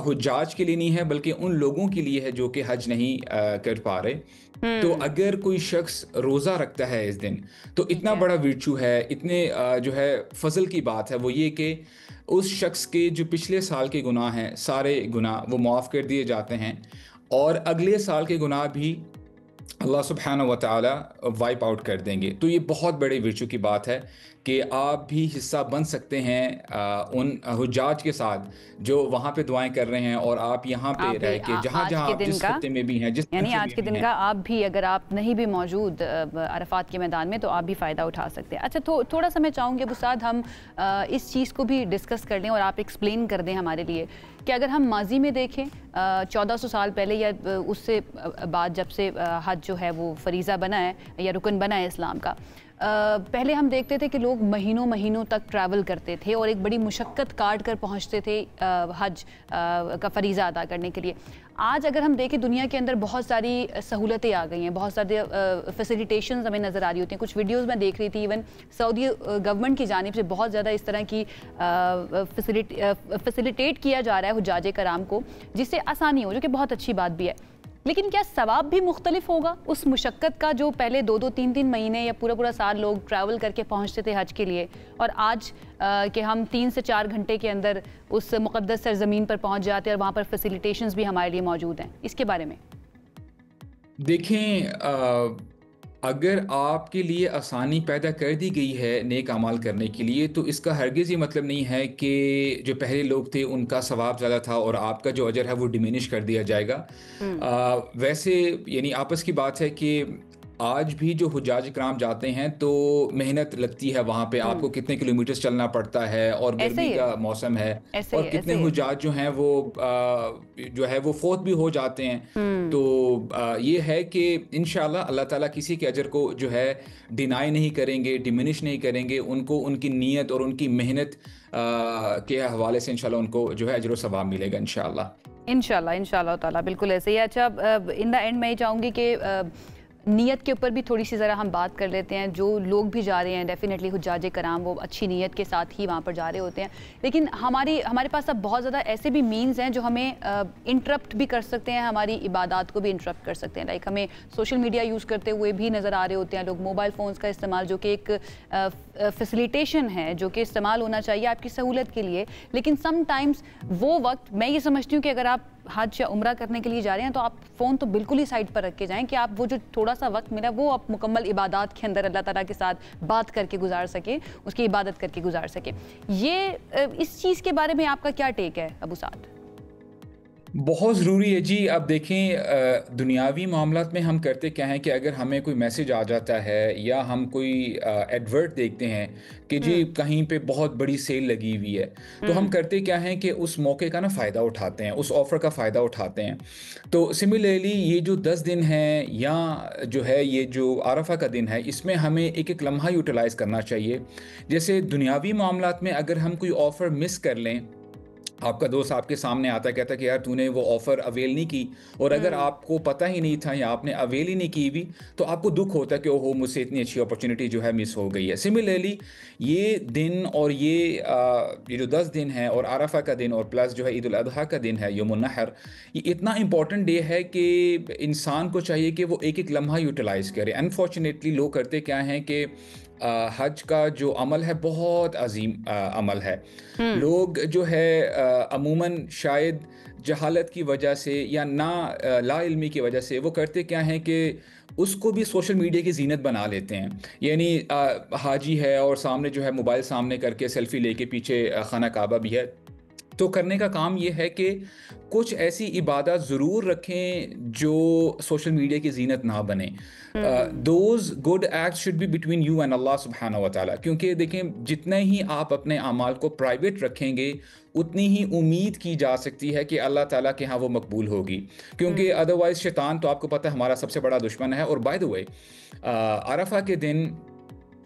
हुज्जाज के लिए नहीं है बल्कि उन लोगों के लिए है जो कि हज नहीं कर पा रहे। तो अगर कोई शख्स रोज़ा रखता है इस दिन, तो इतना बड़ा विर्चू है, इतने जो है फजल की बात है, वो ये कि उस शख्स के जो पिछले साल के गुनाह हैं, सारे गुनाह वो माफ़ कर दिए जाते हैं, और अगले साल के गुनाह भी अल्लाह सुब्हानहू व तआला वाइप आउट कर देंगे। तो ये बहुत बड़ी विर्चू की बात है कि आप भी हिस्सा बन सकते हैं उन हुज्जाज के साथ जो वहाँ पे दुआएं कर रहे हैं, और आप यहाँ पे आप भी रह के जहाँ आज जहाँ के आप दिन जिस का, खत्ते में भी हैं, जिस यानी कंट्री आज में के भी दिन हैं। का आप भी, अगर आप नहीं भी मौजूद अरफात के मैदान में, तो आप भी फ़ायदा उठा सकते हैं। अच्छा, थोड़ा सा मैं चाहूँगी अबू साद हम इस चीज़ को भी डिस्कस कर लें और आप एक्सप्लेन कर दें हमारे लिए कि अगर हम माजी में देखें 1400 साल पहले या उससे बाद, जब से हज जो है वो फरीज़ा बना है या रुकन बना है इस्लाम का, पहले हम देखते थे कि लोग महीनों महीनों तक ट्रैवल करते थे और एक बड़ी मुशक्क़त काट कर पहुँचते थे हज का फरीज़ा अदा करने के लिए। आज अगर हम देखें दुनिया के अंदर बहुत सारी सहूलतें आ गई हैं, बहुत सारे फैसिलिटेशंस हमें नज़र आ रही होती हैं। कुछ वीडियोस मैं देख रही थी, इवन सऊदी गवर्नमेंट की जानिब से बहुत ज़्यादा इस तरह की फैसिलिटेट किया जा रहा है हुज्जाज कराम को, जिससे आसानी हो, जो कि बहुत अच्छी बात भी है। लेकिन क्या सवाब भी मुख्तलिफ होगा उस मुशक्क़त का, जो पहले 2-2, 3-3 महीने या पूरा पूरा साल लोग ट्रैवल करके पहुंचते थे हज के लिए, और आज कि हम 3 से 4 घंटे के अंदर उस मुक़द्दस सरज़मीन पर पहुंच जाते हैं और वहाँ पर फैसिलिटेशंस भी हमारे लिए मौजूद हैं? इसके बारे में देखें, अगर आपके लिए आसानी पैदा कर दी गई है नेक अमाल करने के लिए, तो इसका हरगिज़ ये मतलब नहीं है कि जो पहले लोग थे उनका सवाब ज़्यादा था और आपका जो अजर है वो डिमिनिश कर दिया जाएगा। वैसे यानी आपस की बात है कि आज भी जो हुज्जाज इकराम जाते हैं तो मेहनत लगती है वहाँ पे, आपको कितने किलोमीटर्स चलना पड़ता है, और गर्मी का मौसम है, और कितने हुज्जाज जो हैं वो जो है वो फौत भी हो जाते हैं। तो ये है कि इंशाल्लाह अल्लाह ताला किसी के अजर को जो है डिनाई नहीं करेंगे, डिमिनिश नहीं करेंगे, उनको उनकी नीयत और उनकी मेहनत के हवाले से इंशाल्लाह उनको जो है अजर व सवाब मिलेगा इंशाल्लाह ताला। बिल्कुल ऐसे ही। अच्छा, इन द एंड मैं ये चाहूँगी कि नीयत के ऊपर भी थोड़ी सी ज़रा हम बात कर लेते हैं। जो लोग भी जा रहे हैं, डेफिनेटली हुज्जाज कराम वो अच्छी नीयत के साथ ही वहाँ पर जा रहे होते हैं, लेकिन हमारे पास अब बहुत ज़्यादा ऐसे भी मीन्स हैं जो हमें इंटरप्ट भी कर सकते हैं, हमारी इबादत को भी इंटरप्ट कर सकते हैं। लाइक हमें सोशल मीडिया यूज़ करते हुए भी नज़र आ रहे होते हैं लोग, मोबाइल फ़ोन्स का इस्तेमाल, जो कि एक फैसिलिटेशन है, जो कि इस्तेमाल होना चाहिए आपकी सहूलत के लिए। लेकिन समटाइम्स वो वक्त, मैं ये समझती हूँ कि अगर आप हज या उम्रा करने के लिए जा रहे हैं तो आप फ़ोन तो बिल्कुल ही साइड पर रख के जाएं, कि आप वो जो थोड़ा सा वक्त मिला वो आप मुकम्मल इबादत के अंदर अल्लाह ताला के साथ बात करके गुजार सके, उसकी इबादत करके गुजार सके। ये इस चीज़ के बारे में आपका क्या टेक है अबू साद? बहुत ज़रूरी है जी। अब देखें, दुनियावी मामलात में हम करते क्या हैं कि अगर हमें कोई मैसेज आ जाता है या हम कोई एडवर्ट देखते हैं कि जी कहीं पे बहुत बड़ी सेल लगी हुई है, तो हम करते क्या हैं कि उस मौके का ना फ़ायदा उठाते हैं, उस ऑफ़र का फ़ायदा उठाते हैं। तो सिमिलरली ये जो 10 दिन हैं या जो है ये जो आरफा का दिन है, इसमें हमें एक एक लम्हा यूटिलाइज़ करना चाहिए। जैसे दुनियावी मामलात में अगर हम कोई ऑफ़र मिस कर लें, आपका दोस्त आपके सामने आता है, कहता है कि यार तूने वो ऑफ़र अवेल नहीं की, और अगर आपको पता ही नहीं था या आपने अवेल ही नहीं की भी, तो आपको दुख होता है कि ओहो मुझसे इतनी अच्छी अपॉर्चुनिटी जो है मिस हो गई है। सिमिलरली ये दिन और ये जो 10 दिन है और आरफा का दिन और प्लस जो है ईद उल अज़हा का दिन है यौमुन नहर, ये इतना इंपॉर्टेंट डे है कि इंसान को चाहिए कि वो एक एक लम्हा यूटिलाइज़ करे। अनफॉर्चुनेटली लोग करते क्या हैं कि हज का जो अमल है बहुत अजीम अमल है। लोग जो है अमूमन शायद जहालत की वजह से या ला इल्मी की वजह से वो करते क्या हैं कि उसको भी सोशल मीडिया की जीनत बना लेते हैं। यानी हाजी है और सामने जो है मोबाइल सामने करके सेल्फी लेके पीछे खाना काबा भी है। तो करने का काम ये है कि कुछ ऐसी इबादत ज़रूर रखें जो सोशल मीडिया की जीनत ना बने। Those good acts should be between you and Allah सुब्हानहू व तआला, क्योंकि देखें जितने ही आप अपने अमाल को प्राइवेट रखेंगे उतनी ही उम्मीद की जा सकती है कि अल्लाह ताला के यहाँ वो मकबूल होगी, क्योंकि अदरवाइज़ शैतान तो आपको पता है हमारा सबसे बड़ा दुश्मन है। और बाय द वे अरफा के दिन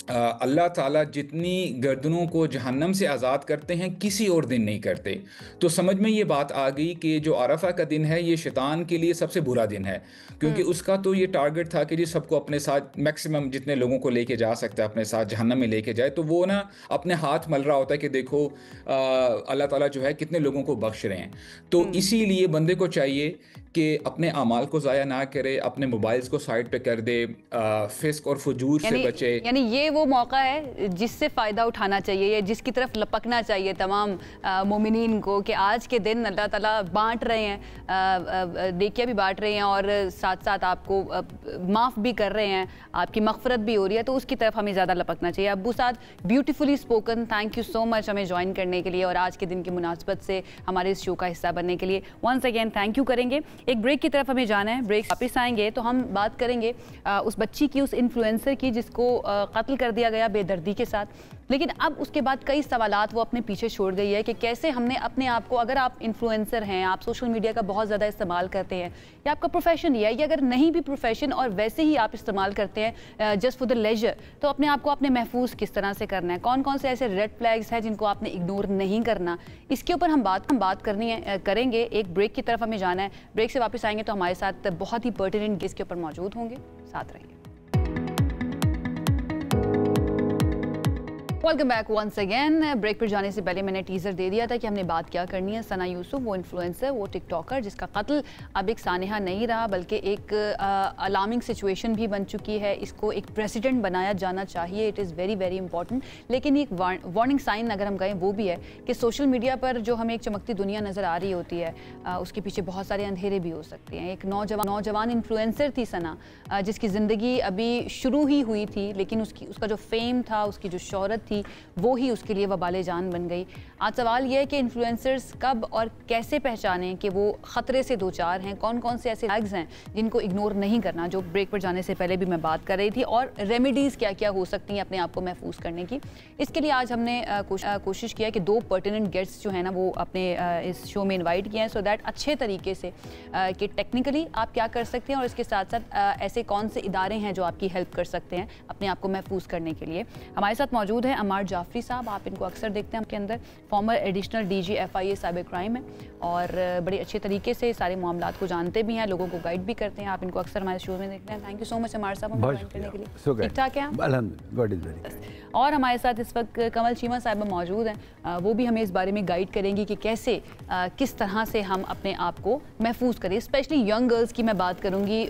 अल्लाह ताला जितनी गर्दनों को जहन्नम से आज़ाद करते हैं किसी और दिन नहीं करते। तो समझ में ये बात आ गई कि जो अरफा का दिन है ये शैतान के लिए सबसे बुरा दिन है, क्योंकि उसका तो ये टारगेट था कि जी सबको अपने साथ मैक्सिमम जितने लोगों को लेके जा सकता है अपने साथ जहन्नम में लेके जाए। तो वो ना अपने हाथ मल रहा होता है कि देखो अल्लाह ताला जो है कितने लोगों को बख्श रहे हैं। तो इसीलिए बंदे को चाहिए कि अपने अमाल को ज़ाया ना करे, अपने मोबाइल्स को साइड पे कर दे, फिस्क और फजूर से बचे। यानी ये वो मौका है जिससे फ़ायदा उठाना चाहिए या जिसकी तरफ लपकना चाहिए तमाम मोमिनीन को कि आज के दिन अल्लाह ताला बांट रहे हैं, नेकियां भी बांट रहे हैं और साथ साथ आपको माफ़ भी कर रहे हैं, आपकी मग़फ़रत भी हो रही है, तो उसकी तरफ हमें ज़्यादा लपकना चाहिए। Abu Saad, beautifully spoken, thank you so much हमें ज्वाइन करने के लिए और आज के दिन की मुनासबत से हमारे इस शो का हिस्सा बनने के लिए वंस अगेन थैंक यू करेंगे। एक ब्रेक की तरफ हमें जाना है, ब्रेक वापस आएंगे तो हम बात करेंगे उस बच्ची की, उस इन्फ्लुएंसर की जिसको कत्ल कर दिया गया बेदर्दी के साथ, लेकिन अब उसके बाद कई सवालात वो अपने पीछे छोड़ गई है कि कैसे हमने अपने आप को, अगर आप इन्फ्लुएंसर हैं, आप सोशल मीडिया का बहुत ज़्यादा इस्तेमाल करते हैं या आपका प्रोफेशन ये है, या अगर नहीं भी प्रोफेशन और वैसे ही आप इस्तेमाल करते हैं जस्ट फॉर द लेजर, तो अपने आप को आपने महफूज किस तरह से करना है, कौन कौन से ऐसे रेड फ्लैग्स हैं जिनको आपने इग्नोर नहीं करना, इसके ऊपर हम बात करनी है करेंगे। एक ब्रेक की तरफ हमें जाना है, ब्रेक से वापस आएंगे तो हमारे साथ बहुत ही पर्टिनेंट गेस्ट के ऊपर मौजूद होंगे, साथ रहिए। Welcome back once again. Break पर जाने से पहले मैंने टीज़र दे दिया था कि हमने बात क्या करनी है। सना यूसुफ, वो इन्फ्लुएंसर, वो टिकटॉकर जिसका कत्ल अब एक सानेहा नहीं रहा बल्कि एक अलार्मिंग सिचुएशन भी बन चुकी है। इसको एक प्रेसिडेंट बनाया जाना चाहिए, it is very very important. लेकिन एक वार्निंग साइन अगर हम कहें वो भी है कि सोशल मीडिया पर जो हमें एक चमकती दुनिया नज़र आ रही होती है उसके पीछे बहुत सारे अंधेरे भी हो सकते हैं। एक नौजवान इन्फ्लुएंसर थी सना, जिसकी ज़िंदगी अभी शुरू ही हुई थी, लेकिन उसका जो फेम था, उसकी जो शोहरत थी, वो ही उसके लिए वबाले जान बन गई। आज सवाल यह है कि इन्फ्लुएंसर्स कब और कैसे पहचानें कि वो ख़तरे से दो चार हैं, कौन कौन से ऐसे फ्लैग्स हैं जिनको इग्नोर नहीं करना, जो ब्रेक पर जाने से पहले भी मैं बात कर रही थी, और रेमेडीज़ क्या क्या हो सकती हैं अपने आप को महफूज करने की। इसके लिए आज हमने कोशिश किया कि दो पर्टिनेंट गेस्ट्स जो हैं ना वो अपने इस शो में इन्वाइट किए हैं, सो दैट अच्छे तरीके से कि टेक्निकली आप क्या कर सकते हैं और इसके साथ साथ ऐसे कौन से इदारे हैं जो आपकी हेल्प कर सकते हैं अपने आप को महफूज करने के लिए। हमारे साथ मौजूद है अमार जाफरी साहब, आप इनको अक्सर देखते हैं आपके अंदर, farmer additional DG FIA cyber crime है और बड़े अच्छे तरीके से सारे मामलात को जानते भी हैं, लोगों को गाइड भी करते हैं। आप इनको अक्सर हमारे शो में देखते हैं। थैंक यू सो मच अमार साहब हमें ज्वाइन करने के लिए। ठीक ठाक है आप? और हमारे साथ इस वक्त कमल चीमा साहिबा मौजूद हैं, वो भी हमें इस बारे में गाइड करेंगी कि कैसे किस तरह से हम अपने आप को महफूज करें। स्पेशली यंग गर्ल्स की मैं बात करूँगी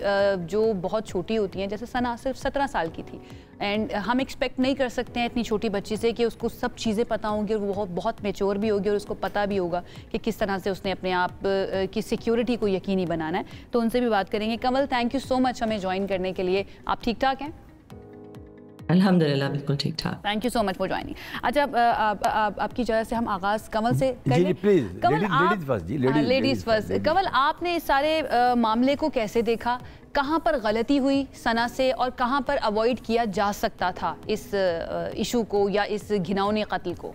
जो बहुत छोटी होती हैं, जैसे सना सिर्फ 17 साल की थी, एंड हम एक्सपेक्ट नहीं कर सकते हैं इतनी छोटी बच्ची से कि उसको सब चीज़ें पता होंगी और वो बहुत मेच्योर भी होगी और उसको पता भी होगा कि किस तरह से उसने अपने आप की सिक्योरिटी को यकीनी बनाना है। तो उनसे भी बात करेंगे। कमल, थैंक यू सो मच हमें ज्वाइन करने के लिए। आप ठीक ठाक हैं? अल्हम्दुलिल्लाह बिल्कुल ठीक ठाक। Thank you so much for joining. अच्छा, आपकी जगह से हम आगाज़ कमल से कर लें। Please, Kamal, ladies first. Kamal, आपने इस सारे मामले को कैसे देखा? कहाँ पर गलती हुई सना से और कहाँ पर अवॉइड किया जा सकता था इस इशू को या इस घिनौने कत्ल को?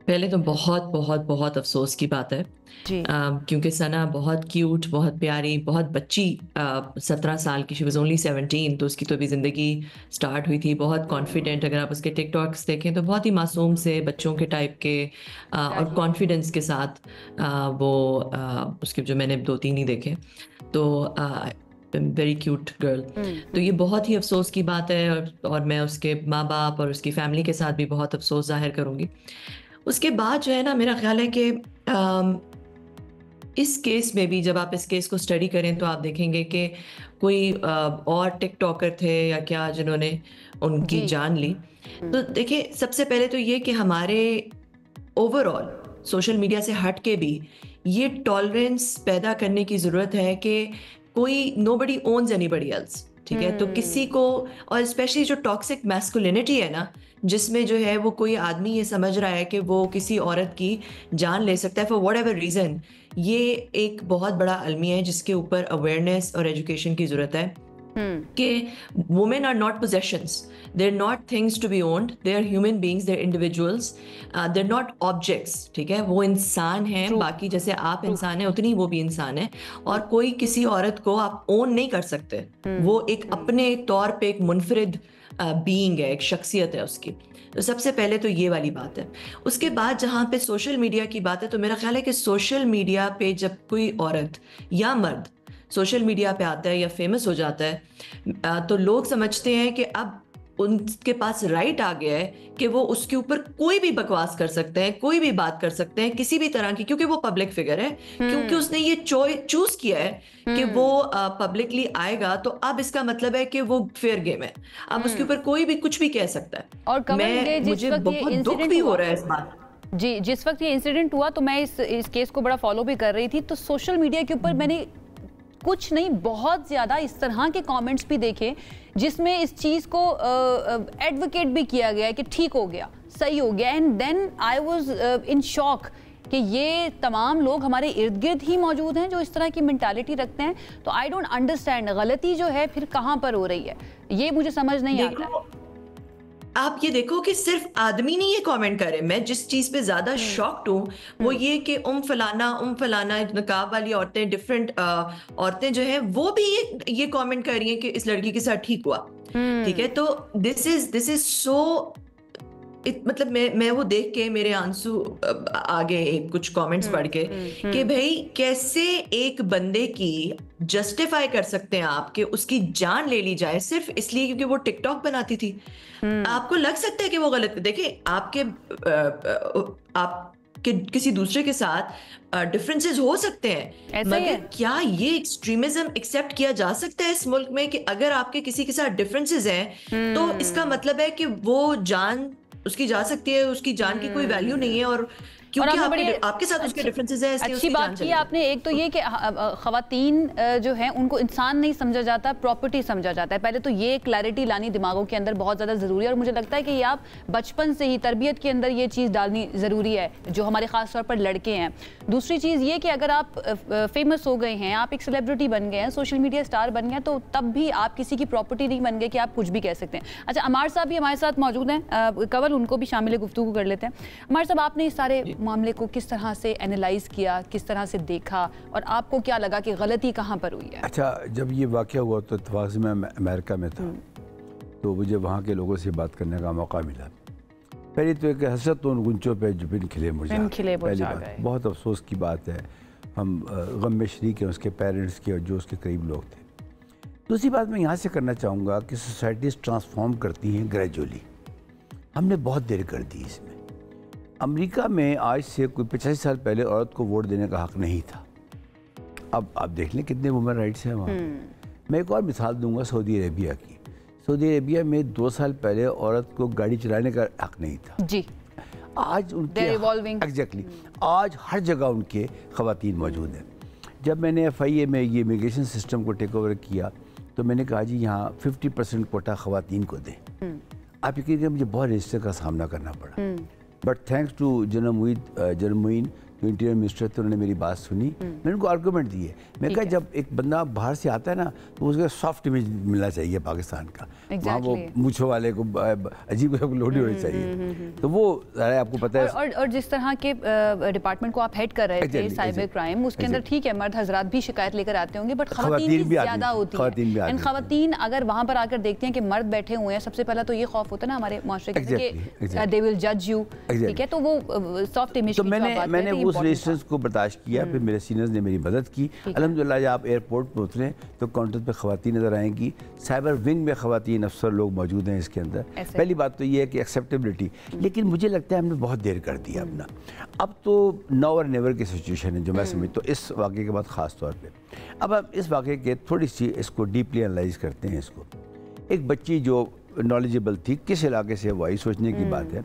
पहले तो बहुत बहुत बहुत अफसोस की बात है क्योंकि सना बहुत क्यूट, बहुत प्यारी, बहुत बच्ची, 17 साल की, शी वाज ओनली 17, तो उसकी तो अभी ज़िंदगी स्टार्ट हुई थी। बहुत कॉन्फिडेंट, अगर आप उसके टिकटॉक्स देखें तो बहुत ही मासूम से बच्चों के टाइप के और कॉन्फिडेंस के साथ वो उसके जो मैंने 2-3 ही देखे, तो वेरी क्यूट गर्ल। तो ये बहुत ही अफसोस की बात है और मैं उसके माँ बाप और उसकी फैमिली के साथ भी बहुत अफसोस जाहिर करूँगी। उसके बाद जो है ना, मेरा ख्याल है कि इस केस में भी जब आप इस केस को स्टडी करें तो आप देखेंगे कि कोई और टिकटॉकर थे या क्या जिन्होंने उनकी जान ली। तो देखिए, सबसे पहले तो ये कि हमारे ओवरऑल सोशल मीडिया से हट के भी ये टॉलरेंस पैदा करने की ज़रूरत है कि कोई नोबडी ओन्स एनीबडी एल्स, ठीक है? तो किसी को, और स्पेशली जो टॉक्सिक मैस्कुलिनिटी है ना, जिसमें जो है वो कोई आदमी ये समझ रहा है कि वो किसी औरत की जान ले सकता है फॉर व्हाट एवर रीज़न, ये एक बहुत बड़ा अलमिया है जिसके ऊपर अवेयरनेस और एजुकेशन की ज़रूरत है कि women are not possessions, they are not things to be owned, they are human beings, they are individuals, they are not objects, ठीक है? वो इंसान हैं, बाकी जैसे आप इंसान हैं उतनी वो भी इंसान है, और कोई किसी औरत को आप ओन नहीं कर सकते। वो एक अपने तौर पे एक मुनफरिद बीइंग है, एक शख्सियत है उसकी। तो सबसे पहले तो ये वाली बात है। उसके बाद जहाँ पे सोशल मीडिया की बात है, तो मेरा ख्याल है कि सोशल मीडिया पे जब कोई औरत या मर्द सोशल मीडिया पे आता है या फेमस हो जाता है, तो लोग समझते हैं कि अब उनके पास राइट आ गया है कि वो उसके ऊपर कोई भी बकवास कर सकते हैं, कोई भी बात कर सकते हैं किसी भी तरह की, क्योंकि वो पब्लिक फिगर है, क्योंकि उसने ये चूज किया है कि वो पब्लिकली आएगा, तो अब इसका मतलब है कि वो फेयर गेम है, अब उसके ऊपर कोई भी कुछ भी कह सकता है। और मुझे बहुत दुख भी हो रहा है इस बात। जी, जिस वक्त ये इंसिडेंट हुआ तो मैं इस केस को बड़ा फॉलो भी कर रही थी, तो सोशल मीडिया के ऊपर मैंने कुछ नहीं, बहुत ज़्यादा इस तरह के कमेंट्स भी देखे जिसमें इस चीज़ को एडवोकेट भी किया गया है कि ठीक हो गया, सही हो गया। And then I was in shock कि ये तमाम लोग हमारे इर्द गिर्द ही मौजूद हैं जो इस तरह की मेंटालिटी रखते हैं। तो आई डोंट अंडरस्टैंड, गलती जो है फिर कहाँ पर हो रही है, ये मुझे समझ नहीं आता है। आप ये देखो कि सिर्फ आदमी नहीं ये कमेंट करे। मैं जिस चीज पे ज्यादा शॉक्ड हूँ वो ये कि फलाना नकाब वाली औरतें, डिफरेंट औरतें जो है वो भी ये कमेंट कर रही हैं कि इस लड़की के साथ ठीक हुआ। ठीक है, तो दिस इज सो, मतलब मैं वो देख के मेरे आंसू आ गए कुछ कमेंट्स पढ़ के कि भाई कैसे एक बंदे की जस्टिफाई कर सकते हैं आप कि उसकी जान ले ली जाए सिर्फ इसलिए क्योंकि वो टिकटॉक बनाती थी। आपको लग सकता है कि वो गलत, देखिए आपके किसी दूसरे के साथ डिफरेंसेस हो सकते हैं, मगर क्या ये एक्सट्रीमिज्म एक्सेप्ट किया जा सकता है इस मुल्क में कि अगर आपके किसी के साथ डिफरेंसेस हैं तो इसका मतलब है कि वो जान उसकी जा सकती है, उसकी जान की कोई वैल्यू नहीं है, और क्योंकि आपके साथ उसके डिफरेंसेस हैं, अच्छी बात की आपने। एक तो ये कि खवातीन जो हैं उनको इंसान नहीं समझा जाता, प्रॉपर्टी समझा जाता है। पहले तो ये क्लैरिटी लानी दिमागों के अंदर बहुत ज़्यादा ज़रूरी है, और मुझे लगता है कि ये आप बचपन से ही तरबियत के अंदर ये चीज़ डालनी ज़रूरी है, जो हमारे ख़ास तौर पर लड़के हैं। दूसरी चीज़ ये कि अगर आप फेमस हो गए हैं, आप एक सेलिब्रिटी बन गए हैं, सोशल मीडिया स्टार बन गए, तो तब भी आप किसी की प्रॉपर्टी नहीं बन गए कि आप कुछ भी कह सकते हैं। अच्छा, अमार साहब भी हमारे साथ मौजूद हैं, कवल उनको भी शामिल गुफ्तगू कर लेते हैं। अमार साहब, आपने इस सारे मामले को किस तरह से एनालाइज किया, किस तरह से देखा, और आपको क्या लगा कि गलती कहाँ पर हुई है? अच्छा, जब ये वाक़या हुआ तो इत्तेफाक से मैं अमेरिका में था, तो मुझे वहाँ के लोगों से बात करने का मौका मिला। पहले तो एक हसरत उन गुंचों पे जो बिन खिले मुरझा गए, बहुत अफसोस की बात है। हम गम में शरीक हैं उसके पेरेंट्स के और जो उसके करीब लोग थे। दूसरी बात मैं यहाँ से करना चाहूँगा कि सोसाइटीज़ ट्रांसफॉर्म करती हैं ग्रेजुअली, हमने बहुत देर कर दी इसमें। अमेरिका में आज से कोई 85 साल पहले औरत को वोट देने का हक नहीं था। अब आप देख लें कितने वुमेन राइट्स हैं वहाँ। मैं एक और मिसाल दूंगा सऊदी अरेबिया की। सऊदी अरेबिया में 2 साल पहले औरत को गाड़ी चलाने का हक नहीं था जी। आज उनके एग्जैक्टली आज हर जगह उनके खवातीन मौजूद हैं। जब मैंने FIA में ये इमिग्रेशन सिस्टम को टेक ओवर किया तो मैंने कहा जी यहाँ 50% कोटा खवातीन को दें। आप ये कहिए मुझे बहुत रजिस्टर का सामना करना पड़ा, but thanks to general Muin जो इंटीरियर मिनिस्टर थे, उन्होंने मेरी बात सुनी। मैंने उनको आर्गूमेंट दिए। मैं कहा जब एक बंदा बाहर से आता है ना तो उसका सॉफ्ट इमेज मिलना चाहिए पाकिस्तान का। वहाँ वो मूछों वाले को अजीब लोडी होनी चाहिए। तो वो आपको पता है। और जिस तरह के डिपार्टमेंट को आप हेड कर रहे थे, साइबर क्राइम, उसके अंदर ठीक है मर्द हजरात भी शिकायत लेकर आते होंगे, बट खवातीन भी ज़्यादा होती है। खवातीन अगर वहाँ पर आकर देखते हैं कि मर्द बैठे हुए हैं, सबसे पहला तो ये खौफ होता है ना हमारे माशरे के, दे विल जज यू, ठीक है, तो वो सॉफ्ट इमेज। मैंने उस रेजिस्टेंस को बर्दाश्त किया, फिर मेरे सीनियर्स ने मेरी मदद की। अल्हम्दुलिल्लाह जब आप एयरपोर्ट पर उतरे तो काउंटर पे खवातीन नज़र आएंगी। साइबर विंग में खवातीन अफसर लोग मौजूद हैं इसके अंदर। पहली बात तो ये है कि एक्सेप्टेबिलिटी, लेकिन मुझे लगता है हमने बहुत देर कर दिया अपना। अब तो नाउ और नेवर की सिचुएशन है जो मैं समझता हूँ इस वाक़े के बाद ख़ास तौर पर। अब हम इस वाक़े के थोड़ी सी इसको डीपली एनालाइज करते हैं। इसको एक बच्ची जो नॉलेजेबल थी, किस इलाके से वो आई, सोचने की बात है।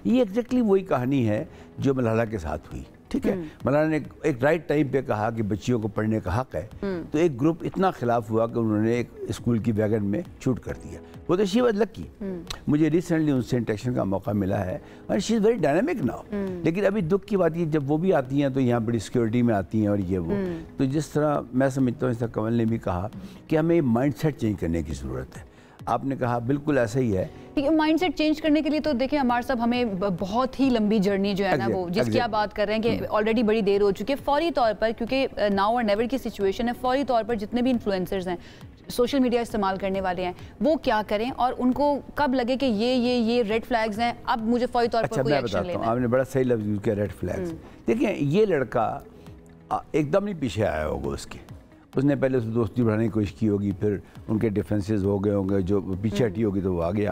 ये एग्जैक्टली वही कहानी है जो मलाला के साथ हुई। ठीक है, मलाला ने एक राइट टाइम पे कहा कि बच्चियों को पढ़ने का हक है, तो एक ग्रुप इतना खिलाफ हुआ कि उन्होंने एक स्कूल की वैगन में शूट कर दिया। वो तो शी वाज लकी। मुझे रिसेंटली उनसे इंटरेक्शन का मौका मिला है और she is very dynamic now. लेकिन अभी दुख की बात ये, जब वो भी आती हैं तो यहाँ बड़ी सिक्योरिटी में आती हैं और ये वो, तो जिस तरह मैं समझता हूँ, इस तरह कमल ने भी कहा कि हमें माइंड सेट चेंज करने की ज़रूरत है। आपने कहा बिल्कुल ऐसा ही है। माइंडसेट चेंज करने के लिए तो देखिए हमारे साहब, हमें बहुत ही लंबी जर्नी जो है ना वो जिसकी आप बात कर रहे हैं कि ऑलरेडी बड़ी देर हो चुकी है। फौरी तौर पर, क्योंकि नाउ और नेवर की सिचुएशन है, फौरी तौर पर जितने भी इन्फ्लुएंसर्स हैं, सोशल मीडिया इस्तेमाल करने वाले हैं, वो क्या करें और उनको कब लगे कि ये रेड फ्लैग्स हैं, अब मुझे फौरी तौर पर कोई एक्शन लेना है। आपने बड़ा सही लफ्ज़ यूज़ किया, रेड फ्लैग्स। देखिए ये लड़का एकदम नहीं पीछे आया होगा उसके, उसने पहले उससे दोस्ती बढ़ाने की कोशिश की होगी, फिर उनके डिफरेंसेस हो गए होंगे, जो पीछे हटी होगी तो वो आगे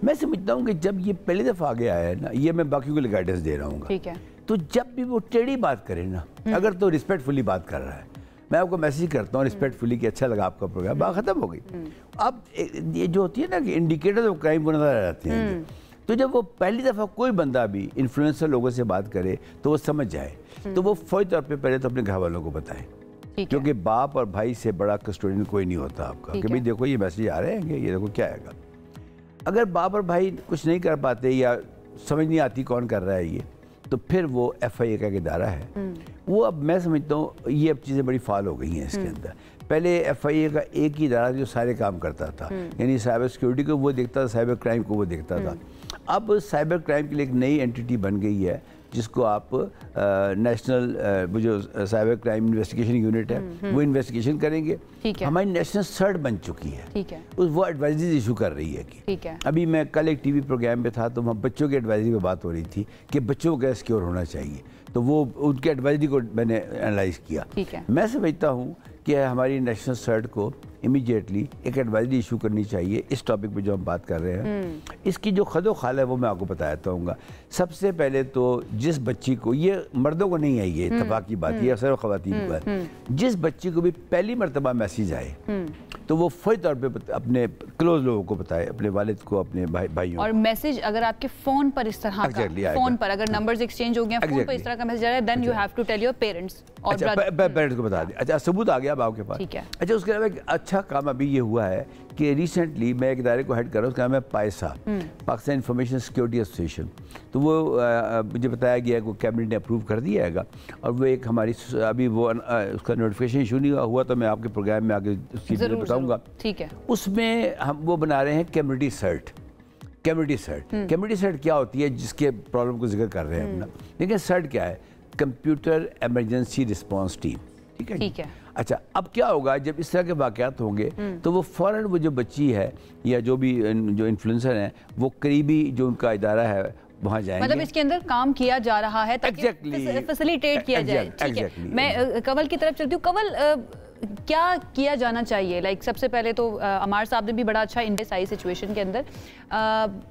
मैं समझता हूँ कि जब ये पहली दफ़ा आगे आया है ना, ये मैं बाकियों को लिए गाइडेंस दे रहा हूँ, ठीक है, तो जब भी वो टेढ़ी बात करे ना, अगर तो रिस्पेक्टफुली बात कर रहा है, मैं आपको मैसेज करता हूँ रिस्पेक्टफुली कि अच्छा लगा आपका प्रोग्राम, बात खत्म हो गई। अब ये जो होती है ना कि इंडिकेटर ऑफ क्राइम वो नजर आ जाते हैं, तो जब वो पहली दफ़ा कोई बंदा भी इन्फ्लुएंसर लोगों से बात करे तो वो समझ जाए, तो वो फौरी तौर पे पहले तो अपने घर वालों को बताए, क्योंकि बाप और भाई से बड़ा कस्टोडियन कोई नहीं होता आपका, कि भाई देखो ये मैसेज आ रहे हैं, ये देखो क्या आएगा। अगर बाप और भाई कुछ नहीं कर पाते या समझ नहीं आती कौन कर रहा है ये, तो फिर वो FIA का इदारा है वो, अब मैं समझता हूँ ये अब चीज़ें बड़ी फाल हो गई हैं इसके अंदर। पहले FIA का एक ही इदारा जो सारे काम करता था, यानी साइबर सिक्योरिटी को वो देखता था, साइबर क्राइम को वो देखता था। अब साइबर क्राइम के लिए एक नई एंटिटी बन गई है जिसको आप नेशनल वो जो साइबर क्राइम इन्वेस्टिगेशन यूनिट है वो इन्वेस्टिगेशन करेंगे। हमारी नेशनल सर्ट बन चुकी है, वो एडवाइजरीज इशू कर रही है कि अभी मैं कल एक TV प्रोग्राम पे था तो वहाँ बच्चों की एडवाइजरी पे बात हो रही थी कि बच्चों को क्या सिक्योर होना चाहिए, तो वो उनके एडवाइजरी को मैंने एनालाइज किया। मैं समझता हूँ कि हमारी नेशनल सर्ट को इमीडिएटली एक एडवाइजरी इशू करनी चाहिए इस टॉपिक पे जो हम बात कर रहे हैं। इसकी जो खदो खाल है वो मैं आपको बताता हूँ। सबसे पहले तो जिस बच्ची को, ये मर्दों को नहीं है ये इत्तेफाक की बात, ये अक्सर ख़वातीन की बात, जिस बच्ची को भी पहली मरतबा मैसेज आए तो वो फौरी तौर पे अपने क्लोज लोगों को बताए, अपने वालिद को, अपने भाइयों। और मैसेज अगर आपके फोन पर इस तरह का, फोन पर अगर नंबर्स एक्सचेंज हो गए, फोन पर इस तरह का मैसेज आ रहा है, then you have to tell your parents और पेरेंट्स को बता दें। अच्छा, सबूत आ गया अब आपके पास, ठीक है। अच्छा, उसके अलावा एक अच्छा काम अभी ये हुआ है कि रिसेंटली मैं एक इदारे को हेड कर रहा हूँ, उसका नाम है पायसा, पाकिस्तान इंफॉर्मेशन सिक्योरिटी एसोसिएशन। तो वो मुझे बताया गया कि वो कैबिनेट ने अप्रूव कर दिया है और वो एक हमारी अभी वो उसका नोटिफिकेशन इशू नहीं हुआ तो मैं आपके प्रोग्राम में आगे उसकी बताऊँगा, ठीक है। उसमें हम वो बना रहे हैं कम्युनिटी सर्ट। कम्युनिटी सर्ट क्या होती है, जिसके प्रॉब्लम को जिक्र कर रहे हैं अपना, लेकिन सर्ट क्या है, कंप्यूटर इमरजेंसी रिस्पांस टीम, ठीक है। अच्छा, अब क्या होगा जब इस तरह के वाक़यात होंगे तो वो फ़ौरन वो जो बच्ची है या जो भी जो इन्फ्लुएंसर हैं वो करीबी जो उनका इदारा है वहाँ जाएंगे। मतलब इसके अंदर काम किया जा रहा है ताकि फैसिलिटेट किया जाए, ठीक है। मैं कंवल की तरफ चलती हूँ। कंवल, क्या किया जाना चाहिए? लाइक सबसे पहले तो अमार साहब ने भी बड़ा अच्छा इंडेक्स आई सिचुएशन के अंदर,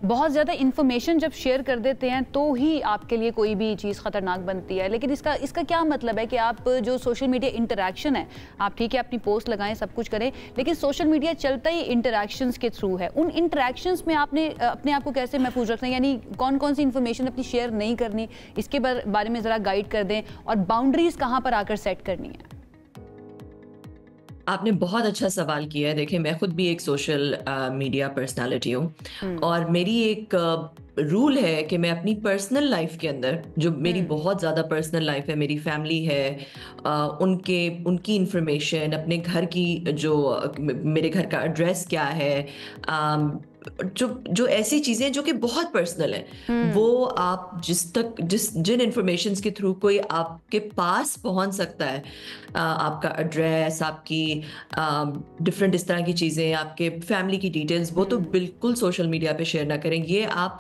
बहुत ज़्यादा इन्फॉर्मेशन जब शेयर कर देते हैं तो ही आपके लिए कोई भी चीज़ ख़तरनाक बनती है, लेकिन इसका क्या मतलब है कि आप जो सोशल मीडिया इंटरेक्शन है, आप ठीक है अपनी पोस्ट लगाएं, सब कुछ करें, लेकिन सोशल मीडिया चलता ही इंटरेक्शंस के थ्रू है। उन इंटरेक्शंस में आपने अपने आप को कैसे महफूज रखना है, यानी कौन कौन सी इन्फॉर्मेशन अपनी शेयर नहीं करनी, इसके बारे में ज़रा गाइड कर दें, और बाउंड्रीज कहाँ पर आकर सेट करनी है? आपने बहुत अच्छा सवाल किया है। देखिए, मैं खुद भी एक सोशल मीडिया पर्सनालिटी हूँ और मेरी एक रूल है कि मैं अपनी पर्सनल लाइफ के अंदर, जो मेरी बहुत ज़्यादा पर्सनल लाइफ है, मेरी फैमिली है, उनकी इंफॉर्मेशन, अपने घर की, जो मेरे घर का एड्रेस क्या है, जो ऐसी चीज़ें जो कि बहुत पर्सनल है, वो आप जिन इंफॉर्मेशंस के थ्रू कोई आपके पास पहुंच सकता है, आपका एड्रेस, आपकी डिफरेंट इस तरह की चीज़ें, आपके फैमिली की डिटेल्स, वो तो बिल्कुल सोशल मीडिया पे शेयर ना करें। ये आप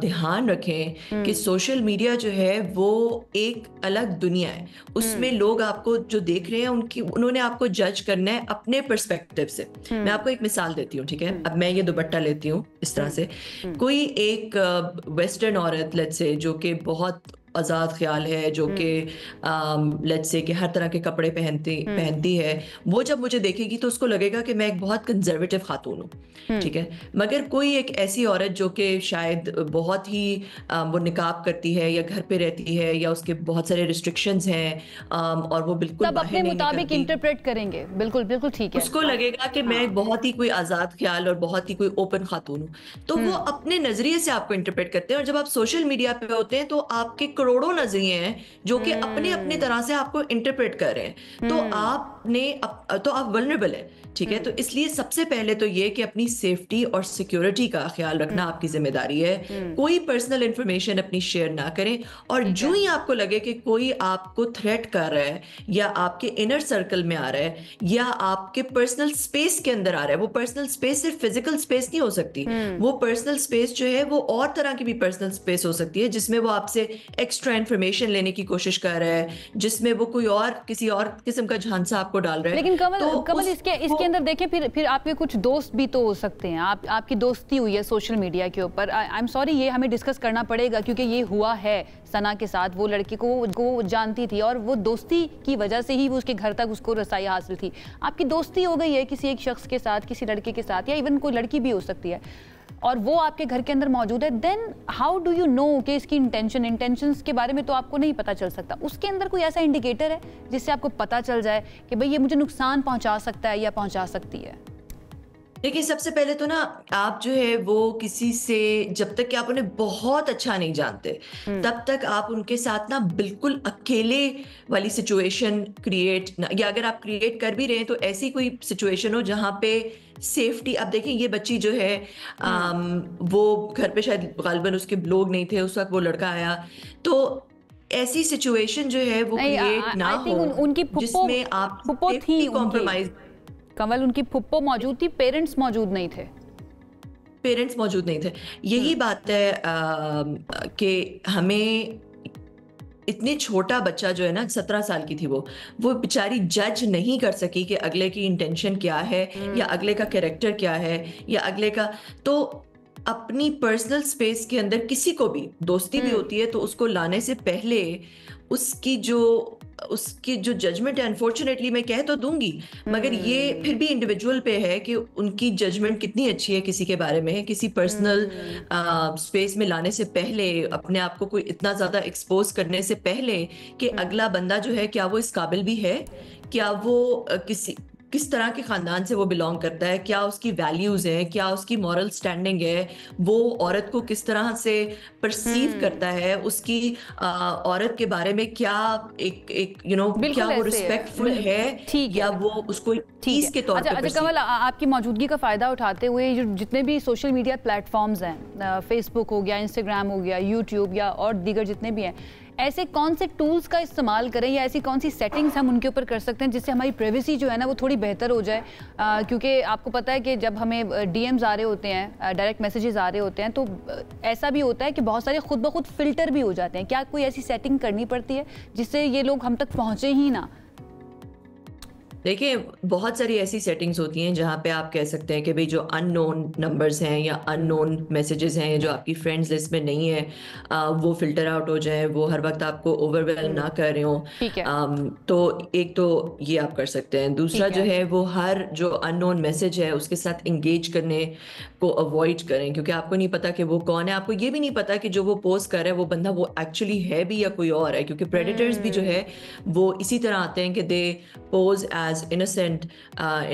ध्यान रखें कि सोशल मीडिया जो है वो एक अलग दुनिया है, उसमें लोग आपको जो देख रहे हैं उन्होंने आपको जज करना है अपने पर्सपेक्टिव से। मैं आपको एक मिसाल देती हूँ, ठीक है। अब मैं ये दुपट्टा लेती हूँ इस तरह से, कोई एक वेस्टर्न औरत लेट्स से जो कि बहुत आज़ाद ख्याल है, जो कि लेट्स से कि हर तरह के कपड़े पहनती है, वो जब मुझे देखेगी तो उसको लगेगा कि मैं एक बहुत कंजर्वेटिव खातून हूँ, ठीक है। मगर कोई एक ऐसी औरत जो कि शायद बहुत ही वो निकाब करती है या घर पे रहती है या उसके बहुत सारे रिस्ट्रिक्शंस हैं और वो बिल्कुल अपने मुताबिक इंटरप्रेट करेंगे, बिल्कुल बिल्कुल ठीक है, उसको लगेगा कि मैं बहुत ही कोई आज़ाद ख्याल और बहुत ही कोई ओपन खातून हूँ, तो वो अपने नजरिए से आपको इंटरप्रेट करते हैं। और जब आप सोशल मीडिया पे होते हैं तो आपके करोड़ों नजरिए हैं जो कि अपने अपने तरह से आपको इंटरप्रेट कर रहे हैं, तो आप वल्नरेबल है, ठीक है। तो इसलिए सबसे पहले तो ये कि अपनी सेफ्टी और सिक्योरिटी का ख्याल रखना आपकी जिम्मेदारी है। कोई पर्सनल इंफॉर्मेशन अपनी शेयर ना करें, और जो ही आपको लगे कि कोई आपको थ्रेट कर रहा है या आपके इनर सर्कल में आ रहा है या आपके पर्सनल स्पेस के अंदर आ रहा है, वो पर्सनल स्पेस सिर्फ फिजिकल स्पेस नहीं हो सकती, वो पर्सनल स्पेस जो है वो और तरह की भी पर्सनल स्पेस हो सकती है, जिसमें वो आपसे एक्स्ट्रा इंफॉर्मेशन लेने की कोशिश कर रहा है, जिसमें वो कोई और किसी और किस्म का झांसा आपको आपको डाल रहा है। लेकिन कमल इसके अंदर देखिए फिर आपके कुछ दोस्त भी तो हो सकते हैं, आपकी दोस्ती हुई है सोशल मीडिया के ऊपर। आई एम सॉरी, ये हमें डिस्कस करना पड़ेगा क्योंकि ये हुआ है सना के साथ। वो लड़की को जानती थी और वो दोस्ती की वजह से ही वो उसके घर तक उसको रसाई हासिल थी। आपकी दोस्ती हो गई है किसी एक शख्स के साथ, किसी लड़के के साथ, या इवन कोई लड़की भी हो सकती है, और वो आपके घर के अंदर मौजूद है, then how do you know कि इसकी इंटेंशंस के बारे में तो आपको नहीं पता चल सकता। उसके अंदर कोई ऐसा इंडिकेटर है जिससे आपको पता चल जाए कि भाई ये मुझे नुकसान पहुंचा सकता है या पहुंचा सकती है? देखिए, सबसे पहले तो ना आप जो है वो किसी से, जब तक कि आप उन्हें बहुत अच्छा नहीं जानते तब तक आप उनके साथ ना बिल्कुल अकेले वाली सिचुएशन क्रिएट ना, या अगर आप क्रिएट कर भी रहे हैं तो ऐसी कोई सिचुएशन हो जहाँ पे सेफ्टी। अब देखें, ये बच्ची जो है वो घर पे शायद गालिबन उसके लोग नहीं थे उस वक्त, वो लड़का आया, तो ऐसी सिचुएशन जो है वो क्रिएट ना हो जिसमें आप कॉम्प्रोमाइज। कमल, उनकी फुप्पो मौजूद थी, पेरेंट्स मौजूद नहीं थे। पेरेंट्स मौजूद नहीं थे, यही बात है कि हमें इतने छोटा बच्चा जो है ना, 17 साल की थी वो बेचारी जज नहीं कर सकी कि अगले की इंटेंशन क्या है या अगले का कैरेक्टर क्या है या अगले का। तो अपनी पर्सनल स्पेस के अंदर किसी को भी दोस्ती भी होती है तो उसको लाने से पहले उसकी जो जजमेंट है, अनफॉर्चुनेटली मैं कह तो दूंगी, मगर ये फिर भी इंडिविजुअल पे है कि उनकी जजमेंट कितनी अच्छी है किसी के बारे में। किसी पर्सनल स्पेस में लाने से पहले, अपने आप को कोई इतना ज्यादा एक्सपोज करने से पहले कि अगला बंदा जो है क्या वो इस काबिल भी है, क्या वो किस तरह के खानदान से वो बिलोंग करता है, क्या उसकी वैल्यूज हैं, क्या उसकी मॉरल स्टैंडिंग है, वो औरत को किस तरह से परसीव करता है, उसकी औरत के बारे में क्या एक क्या वो रिस्पेक्टफुल है या वो उसको चीज के तौर पर। अच्छा कमल, आपकी मौजूदगी का फायदा उठाते हुए जितने भी सोशल मीडिया प्लेटफॉर्म्स हैं, फेसबुक हो गया, इंस्टाग्राम हो गया, यूट्यूब या और दीगर जितने भी हैं, ऐसे कौन से टूल्स का इस्तेमाल करें या ऐसी कौन सी सेटिंग्स हम उनके ऊपर कर सकते हैं जिससे हमारी प्राइवेसी जो है ना वो थोड़ी बेहतर हो जाए? क्योंकि आपको पता है कि जब हमें डीएम्स आ रहे होते हैं, डायरेक्ट मैसेजेस आ रहे होते हैं, तो ऐसा भी होता है कि बहुत सारे खुद ब खुद फिल्टर भी हो जाते हैं। क्या कोई ऐसी सेटिंग करनी पड़ती है जिससे ये लोग हम तक पहुँचे ही ना? देखिए, बहुत सारी ऐसी सेटिंग्स होती हैं जहाँ पे आप कह सकते हैं कि भाई जो अननोन नंबर्स हैं या अननोन मैसेजेस हैं जो आपकी फ्रेंड्स लिस्ट में नहीं है, वो फिल्टर आउट हो जाए, वो हर वक्त आपको ओवरवेलम ना कर रहे हो। तो एक तो ये आप कर सकते हैं। दूसरा जो है वो हर जो अननोन मैसेज है उसके साथ इंगेज करने को अवॉइड करें, क्योंकि आपको नहीं पता कि वो कौन है। आपको ये भी नहीं पता कि जो वो पोस्ट कर रहा है वो बंदा वो एक्चुअली है भी या कोई और है, क्योंकि प्रेडेटर्स भी जो है वो इसी तरह आते हैं कि दे पोज एज innocent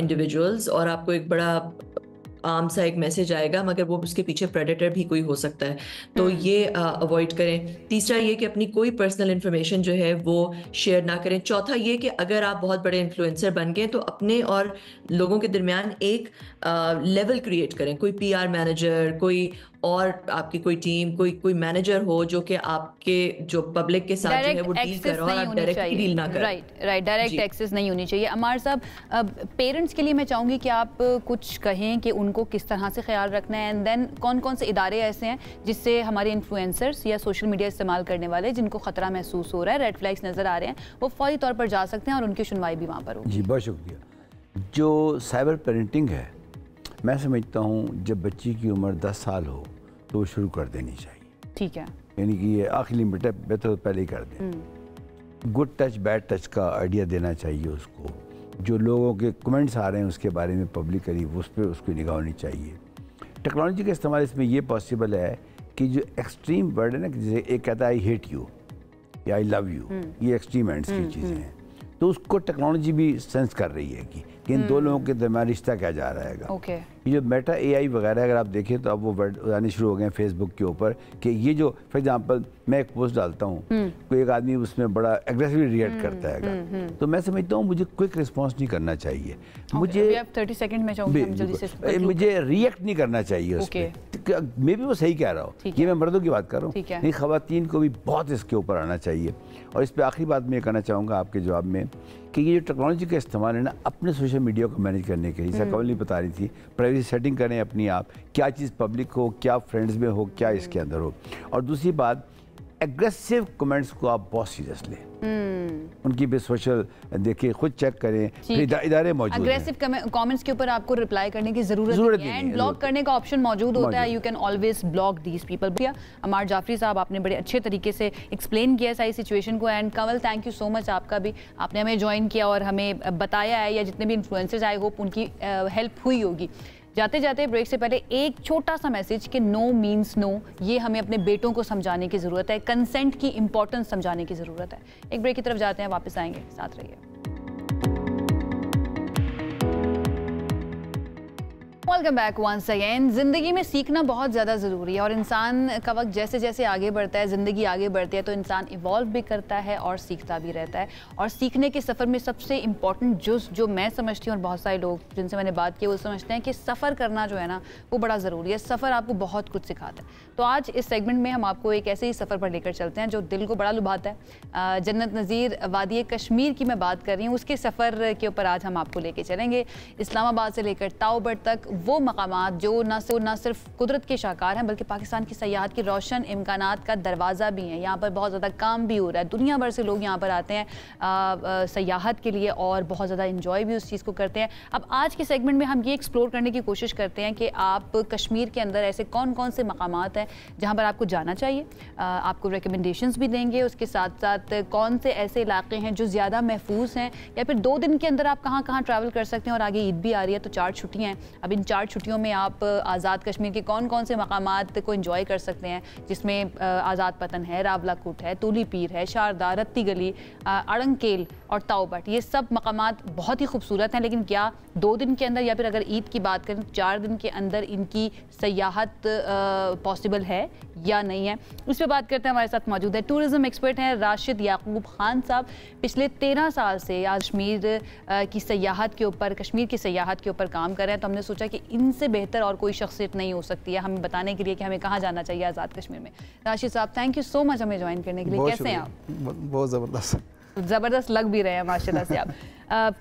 individuals, और आपको एक बड़ा आम सा एक मैसेज आएगा मगर वो उसके पीछे प्रेडेटर भी कोई हो सकता है। तो ये अवॉइड करें। तीसरा ये कि अपनी कोई पर्सनल इंफॉर्मेशन जो है वो शेयर ना करें। चौथा ये कि अगर आप बहुत बड़े इन्फ्लुएंसर बन गए तो अपने और लोगों के दरमियान एक लेवल क्रिएट करें। कोई पीआर मैनेजर, कोई और आपकी कोई टीम, कोई मैनेजर हो जो कि आपके जो पब्लिक के साथ जो है वो डील करे और आप डायरेक्टली डील ना करें। राइट, डायरेक्ट एक्सेस नहीं होनी चाहिए। अमार साहब, पेरेंट्स के लिए मैं चाहूँगी कि आप कुछ कहें कि उनको किस तरह से ख्याल रखना है, एंड देन कौन कौन से इदारे ऐसे हैं जिससे हमारे इन्फ्लुएंसर्स या सोशल मीडिया इस्तेमाल करने वाले जिनको खतरा महसूस हो रहा है, रेड फ्लैग्स नज़र आ रहे हैं, वो फौरी तौर पर जा सकते हैं और उनकी सुनवाई भी वहाँ पर हो। जी, बहुत शुक्रिया। जो साइबर पेरेंटिंग है, मैं समझता हूँ जब बच्ची की उम्र 10 साल हो तो वो शुरू कर देनी चाहिए। ठीक है, यानी कि ये आखिरी लिमिट है, बेहतर तो पहले ही कर दें। गुड टच बैड टच का आइडिया देना चाहिए उसको। जो लोगों के कमेंट्स आ रहे हैं उसके बारे में पब्लिकली उस पर उसकी निगाह होनी चाहिए। टेक्नोलॉजी का इस्तेमाल इसमें ये पॉसिबल है कि जो एक्सट्रीम वर्ड है ना, जैसे एक कहता है आई हेट यू या आई लव यू, ये एक्सट्रीम एंड्स की चीज़ें हैं, तो उसको टेक्नोलॉजी भी सेंस कर रही है कि इन दो लोगों के दरमियान रिश्ता क्या जा रहा है। ये जो मेटा एआई वगैरह अगर आप देखें तो अब वो वर्ड आने शुरू हो गए हैं फेसबुक के ऊपर कि ये जो फॉर एग्जांपल मैं एक पोस्ट डालता हूँ, कोई एक आदमी उसमें बड़ा एग्रेसिवली रिएक्ट करता है, तो मैं समझता हूँ मुझे क्विक रिस्पॉन्स नहीं करना चाहिए। मुझे 30 सेकंड में चाहूँगी मुझे रिएक्ट नहीं करना चाहिए उस पर। मे भी वो सही कह रहा हो, ये मैं मर्दों की बात कर रहा हूँ, नहीं खवातीन को भी बहुत इसके ऊपर आना चाहिए। और इस पर आखिरी बात मैं कहना चाहूँगा आपके जवाब में कि ये जो टेक्नोलॉजी का इस्तेमाल है ना अपने सोशल मीडिया को मैनेज करने के लिए, जैसा कमल नहीं बता रही थी, प्राइवेसी सेटिंग करें अपनी आप, क्या चीज़ पब्लिक हो, क्या फ्रेंड्स में हो, क्या इसके अंदर हो। और दूसरी बात, एग्रेसिव कमेंट्स को आप बहुत सीरियस लें। उनकी भी सोशल देखिए, खुद चेक करें, फिर इदारे मौजूद हैं। अग्रेसिव कमेंट्स के ऊपर आपको रिप्लाई करने की जरूरत नहीं है, एंड ब्लॉक करने का ऑप्शन मौजूद होता है। You can always block these people. Ammar Jafri साहब, आपने बड़े अच्छे तरीके से एक्सप्लेन किया सारी सिचुएशन को। And Kanwal, thank you so much आपका भी, आपने हमें ज्वाइन किया और हमें बताया है, या जितने भी इन्फ्लुएंसर्स, आई होप उनकी हेल्प हुई होगी। जाते जाते ब्रेक से पहले एक छोटा सा मैसेज कि नो मीन्स नो, ये हमें अपने बेटों को समझाने की ज़रूरत है, कंसेंट की इंपॉर्टेंस समझाने की ज़रूरत है। एक ब्रेक की तरफ जाते हैं, वापस आएंगे, साथ रहिए। Welcome back once again. ज़िंदगी में सीखना बहुत ज़्यादा ज़रूरी है, और इंसान का वक्त जैसे जैसे आगे बढ़ता है, ज़िंदगी आगे बढ़ती है, तो इंसान इवॉल्व भी करता है और सीखता भी रहता है। और सीखने के सफ़र में सबसे इम्पॉर्टेंट जो मैं समझती हूँ, और बहुत सारे लोग जिनसे मैंने बात की वो समझते हैं कि सफ़र करना जो है ना, वो बड़ा ज़रूरी है। सफ़र आपको बहुत कुछ सिखाता है। तो आज इस सेगमेंट में हम आपको एक ऐसे ही सफ़र पर लेकर चलते हैं जो दिल को बड़ा लुभाता है। जन्नत नज़ीर वादी कश्मीर की मैं बात कर रही हूँ, उसके सफ़र के ऊपर आज हम आपको लेके चलेंगे। इस्लामाबाद से लेकर ताओबड़ तक वो मकामात जो न सिर्फ कुदरत के शाहकार हैं, बल्कि पाकिस्तान की सयाहत की रोशन इम्कानात का दरवाज़ा भी हैं। यहाँ पर बहुत ज़्यादा काम भी हो रहा है, दुनिया भर से लोग यहाँ पर आते हैं सयाहत के लिए, और बहुत ज़्यादा इंजॉय भी उस चीज़ को करते हैं। अब आज के सेगमेंट में हम ये एक्सप्लोर करने की कोशिश करते हैं कि आप कश्मीर के अंदर ऐसे कौन कौन से मकामात हैं जहाँ पर आपको जाना चाहिए, आपको रिकमेंडेशंस भी देंगे। उसके साथ साथ कौन से ऐसे इलाके हैं जो ज़्यादा महफूज हैं, या फिर 2 दिन के अंदर आप कहाँ कहाँ ट्रैवल कर सकते हैं। और आगे ईद भी आ रही है, तो 4 छुट्टियाँ हैं। अब इन 4 छुट्टियों में आप आज़ाद कश्मीर के कौन कौन से मकामात को एंजॉय कर सकते हैं, जिसमें आज़ाद पतन है, रावलाकुट है, तूली पीर है, शारदा, रत्ती गली, अड़ंगकेल और ताओबड़। ये सब मकामात बहुत ही खूबसूरत हैं, लेकिन क्या 2 दिन के अंदर, या फिर अगर ईद की बात करें 4 दिन के अंदर इनकी सयाहत पॉसिबल है या नहीं है, उस पर बात करते हैं। हमारे साथ मौजूद है टूरिज्म एक्सपर्ट हैं राशिद याकूब खान साहब। पिछले 13 साल से कश्मीर की सयाहत के ऊपर, कश्मीर की सयाहत के ऊपर काम कर रहे हैं। तो हमने सोचा कि इनसे बेहतर और कोई शख्सियत नहीं हो सकती है हमें बताने के लिए कि हमें कहाँ जाना चाहिए आज़ाद कश्मीर में। राशिद साहब, थैंक यू सो मच हमें ज्वाइन करने के लिए। कैसे हैं आप? बहुत ज़बरदस्त लग भी रहे हैं माशाल्लाह से आप।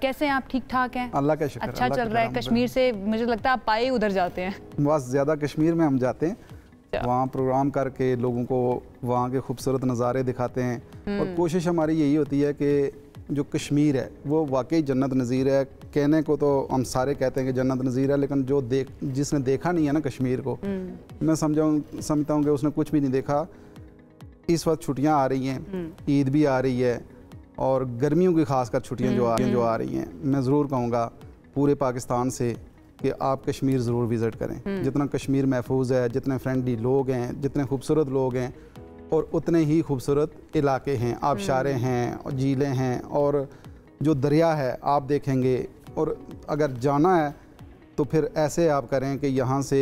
कैसे हैं आप? ठीक ठाक हैं? अल्लाह का शुक्र, अच्छा चल रहा है। कश्मीर से मुझे लगता है आप पाए उधर जाते हैं। बस ज़्यादा कश्मीर में हम जाते हैं, वहाँ प्रोग्राम करके लोगों को वहाँ के खूबसूरत नज़ारे दिखाते हैं। और कोशिश हमारी यही होती है कि जो कश्मीर है वो वाकई जन्नत नज़ीर है। कहने को तो हम सारे कहते हैं कि जन्नत नज़ीर है, लेकिन जो जिसने देखा नहीं है ना कश्मीर को, मैं समझता हूँ कि उसने कुछ भी नहीं देखा। इस वक्त छुट्टियाँ आ रही हैं, ईद भी आ रही है, और गर्मियों की खासकर छुट्टियाँ जो आ रही हैं, मैं ज़रूर कहूँगा पूरे पाकिस्तान से कि आप कश्मीर ज़रूर विज़िट करें। जितना कश्मीर महफूज है, जितने फ्रेंडली लोग हैं, जितने खूबसूरत लोग हैं, और उतने ही खूबसूरत इलाके हैं, आबशारें हैं और झीलें हैं, और जो दरिया है आप देखेंगे। और अगर जाना है तो फिर ऐसे आप करें कि यहाँ से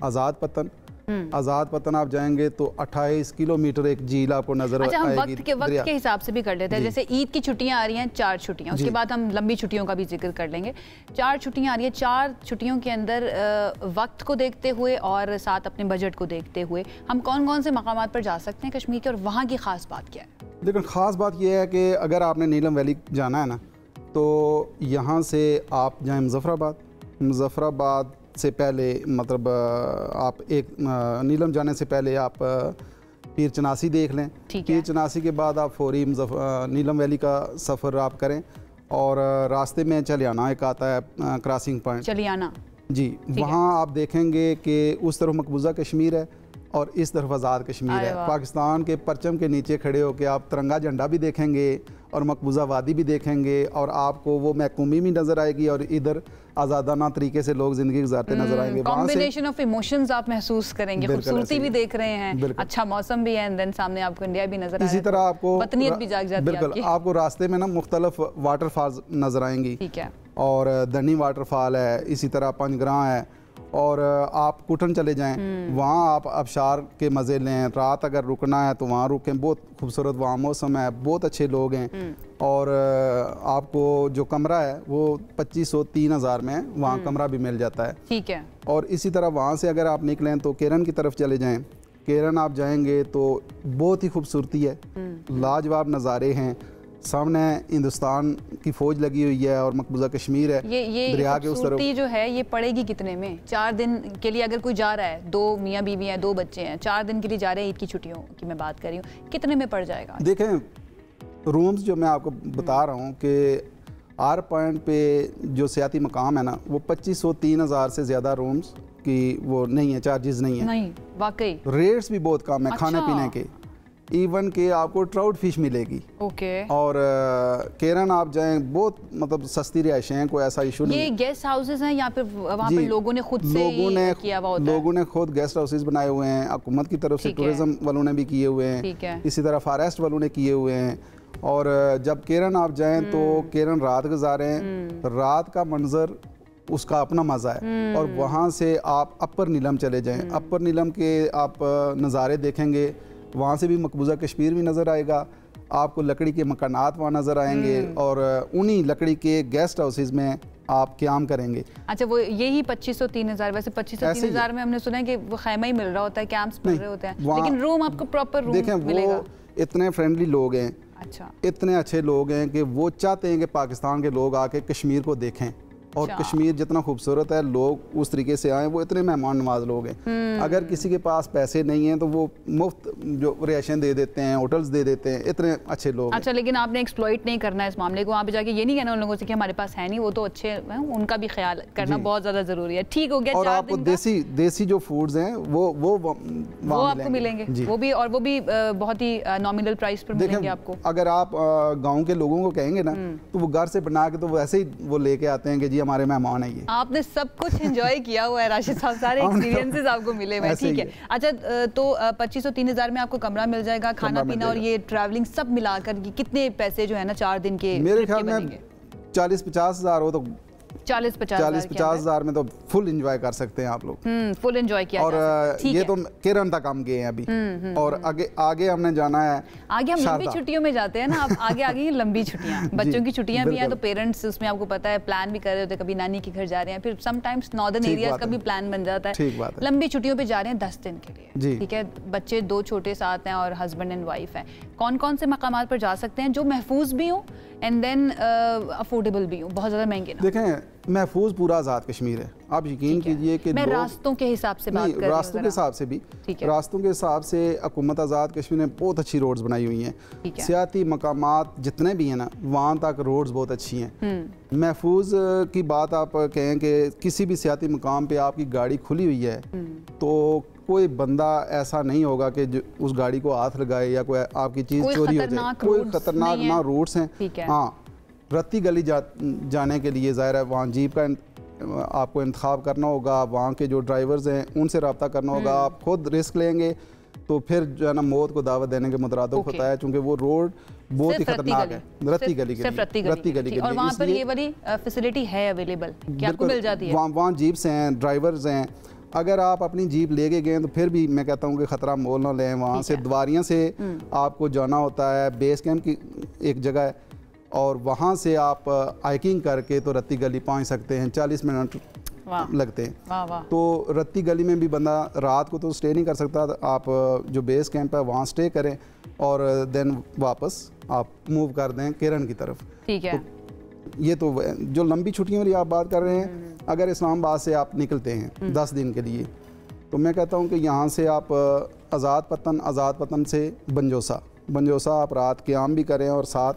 आज़ाद पतन आप जाएंगे तो 28 किलोमीटर एक झील आपको नजर आएगी। हम वक्त के हिसाब से भी कर लेते हैं। जैसे ईद की छुट्टियां आ रही हैं, 4 छुट्टियां, उसके बाद हम लंबी छुट्टियों का भी जिक्र कर लेंगे। 4 छुट्टियां आ रही हैं, 4 छुट्टियों के अंदर वक्त को देखते हुए और साथ अपने बजट को देखते हुए हम कौन कौन से मकामात पर जा सकते हैं कश्मीर के, और वहाँ की ख़ास बात क्या है? लेकिन ख़ास बात यह है कि अगर आपने नीलम वैली जाना है ना, तो यहाँ से आप जाएँ मुजफ्फराबाद से पहले, मतलब आप एक नीलम जाने से पहले आप पीर चनासी देख लें। पीर चनासी के बाद आप फौरी नीलम वैली का सफ़र आप करें, और रास्ते में चलियाना एक आता है क्रॉसिंग पॉइंट, चलियाना जी, वहाँ आप देखेंगे कि उस तरफ मकबूजा कश्मीर है और इस तरफ आज़ाद कश्मीर है। पाकिस्तान के परचम के नीचे खड़े होकर आप तिरंगा झंडा भी देखेंगे और मकबूजा वादी भी देखेंगे, और आपको वो महकूमी भी नज़र आएगी, और इधर आज़ादाना तरीके से लोग ज़िंदगी गुजारते नजर आएंगे। कॉम्बिनेशन ऑफ इमोशंस आप महसूस करेंगे, खूबसूरती भी देख रहे हैं, अच्छा मौसम भी है, एंड देन सामने आपको इंडिया भी नजर आ रहा है। इसी तरह आपको वतनियत भी जाग जाती है। बिल्कुल, आपको रास्ते में ना मुख्तलिफ वाटरफॉल्स नजर आएंगी। ठीक है। और धनी वाटरफॉल है, इसी तरह पंजग्रां है, और आप कुटन चले जाएं, वहाँ आप आबशार के मज़े लें। रात अगर रुकना है तो वहाँ रुकें, बहुत खूबसूरत वहाँ मौसम है, बहुत अच्छे लोग हैं, और आपको जो कमरा है वो 2500-3000 में वहाँ कमरा भी मिल जाता है। ठीक है। और इसी तरह वहाँ से अगर आप निकलें तो केरन की तरफ चले जाएं। केरन आप जाएंगे तो बहुत ही खूबसूरती है, लाजवाब नज़ारे हैं, सामने हिंदुस्तान की फौज लगी हुई है और मकबूजा कश्मीर है। ये दरिया के उस तरफ जो है ये पड़ेगी कितने में? 4 दिन के लिए अगर कोई जा रहा है, 2 मियाँ बीवी हैं, 2 बच्चे हैं, 4 दिन के लिए जा रहे हैं, ईद की छुट्टियों की मैं बात कर रही हूँ, कितने में पड़ जाएगा? देखें, रूम्स जो मैं आपको बता रहा हूँ कि आर पॉइंट पे जो सियाती मकाम है ना, वो 2500-3000 से ज़्यादा रूम्स की वो नहीं है, चार्जेस नहीं है। नहीं, वाकई रेट्स भी बहुत कम है। अच्छा। खाने पीने के इवन के आपको ट्राउट फिश मिलेगी। ओके। और केरन आप जाएं, बहुत मतलब सस्ती रिहाइशें हैं, कोई ऐसा इशू नहीं। ये गेस्ट हाउसेस हैं या फिर वहाँ पर लोगों ने खुद से किया हुआ होता है? लोगों ने खुद गेस्ट हाउसेस बनाए हुए हैं, हुकूमत की तरफ से टूरिज्म वालों ने भी किए हुए हैं, इसी तरह फॉरेस्ट वालों ने किए हुए हैं। और जब केरन आप जाएं तो केरन रात गुजारें, रात का मंजर उसका अपना मज़ा है। और वहाँ से आप अपर नीलम चले जाएं, अपर नीलम के आप नज़ारे देखेंगे, वहाँ से भी मकबूजा कश्मीर भी नज़र आएगा, आपको लकड़ी के मकानात वहाँ नज़र आएंगे और उन्हीं लकड़ी के गेस्ट हाउसेज में आप क़याम करेंगे। अच्छा, वो यही 2500-3000, वैसे 2500-3000 में हमने सुना है कि वो खैमा ही मिल रहा होता है, कैंप्स मिल रहे होते हैं, लेकिन रूम आपको प्रॉपर रूम मिलेगा। वो इतने फ्रेंडली लोग हैं, अच्छा, इतने अच्छे लोग हैं कि वो चाहते हैं कि पाकिस्तान के लोग आके कश्मीर को देखें। और कश्मीर जितना खूबसूरत है, लोग उस तरीके से आए, वो इतने मेहमान नवाज लोग हैं। अगर किसी के पास पैसे नहीं हैं तो वो मुफ्त जो रिहायशें दे देते हैं, होटल्स दे देते हैं, इतने अच्छे लोग। अच्छा, लेकिन आपने एक्सप्लॉइट नहीं करना है इस मामले को, वहाँ पे जाके ये नहीं कहना उन लोगों से कि हमारे पास है नहीं, वो तो अच्छे हैं, उनका भी ख्याल करना बहुत ज़्यादा ज़रूरी है। ठीक हो गया। और आपको देसी जो फूड्स हैं वो आपको मिलेंगे, वो भी बहुत ही नॉमिनल प्राइस पर मिलेंगे आपको। अगर आप गाँव के लोगों को कहेंगे ना तो वो घर से बना के तो वैसे ही वो लेके आते हैं कि जी हमारे मेहमान है ये। आपने सब कुछ एंजॉय किया हुआ है राशिद साहब, सारे एक्सपीरियंसेस आपको मिले हुए हैं। ठीक है। अच्छा, तो 2500-3000 में आपको कमरा मिल जाएगा, खाना पीना और ये ट्रैवलिंग सब मिलाकर कितने पैसे जो है ना 4 दिन के मेरे ख्याल में 40-50 हज़ार हो तो 40-50 हज़ार में तो फुल एंजॉय कर सकते हैं आप लोग। फुल एंजॉय किया और ये तो केरन तक हम गए हैं अभी। और आगे हमने जाना है, आगे हम लंबी छुट्टियों में जाते हैं ना, अब आगे लंबी छुट्टियां, बच्चों की छुट्टियां भी हैं तो पेरेंट्स उसमें आपको पता है प्लान भी कर रहे होते हैं, कभी नानी के घर जा रहे हैं, फिर समटाइम्स नॉर्दर्न एरियाज का भी प्लान बन जाता है। लंबी छुट्टियों पे जा रहे हैं 10 दिन के लिए, ठीक है, बच्चे 2 छोटे साथ हैं और हस्बैंड एंड वाइफ है। कौन कौन से मकामात पर जा सकते हैं जो महफूज भी हो एंड देन अफोर्डेबल भी हो, बहुत ज़्यादा महंगे ना? देखें, महफूज पूरा आज़ाद कश्मीर है। आप यकीन कीजिए कि मैं रास्तों के हिसाब से बात कर रही हूं, रास्तों के हिसाब से भी, रास्तों के हिसाब से हुकूमत आज़ाद कश्मीर ने बहुत अच्छी रोड्स बनाई हुई हैं। सियाती मकामात जितने भी हैं ना, वहाँ तक रोड्स बहुत अच्छी हैं। महफूज की बात आप कहें कि किसी भी सियाती मकाम पे आपकी गाड़ी खुली हुई है तो कोई बंदा ऐसा नहीं होगा कि जो उस गाड़ी को हाथ लगाए या कोई आपकी चीज़ चोरी हो जाए। कोई खतरनाक ना रूट्स हैं। हाँ, रत्ती गली जाने के लिए ज़ाहिर है वहाँ जीप का आपको इंतखाब करना होगा, वहाँ के जो ड्राइवर्स हैं उनसे रब्ता करना होगा। आप खुद रिस्क लेंगे तो फिर जो है ना मौत को दावत देने के मुतरादिफ होता है, क्योंकि वो रोड बहुत ही खतरनाक है। रत्ती गली के लिए और वहाँ पर ये वाली फैसिलिटी है अवेलेबल कि आपको मिल जाती है? वहाँ जीप्स हैं, ड्राइवर्स हैं। अगर आप अपनी जीप लेके गए तो फिर भी मैं कहता हूँ कि ख़तरा मोल ना लें। वहाँ से द्वारियाँ से आपको जाना होता है, बेस कैंप की एक जगह है, और वहाँ से आप हाइकिंग करके तो रत्ती गली पहुँच सकते हैं। 40 मिनट लगते हैं। वाह वाह। तो रत्ती गली में भी बंदा रात को तो स्टे नहीं कर सकता, आप जो बेस कैंप है वहाँ स्टे करें और देन वापस आप मूव कर दें केरन की तरफ। ठीक है। तो ये तो जो लंबी छुट्टियों वाली आप बात कर रहे हैं, अगर इस्लामाबाद से आप निकलते हैं 10 दिन के लिए, तो मैं कहता हूँ कि यहाँ से आप आज़ाद पतन से बंजोसा आप रात क़याम भी करें और साथ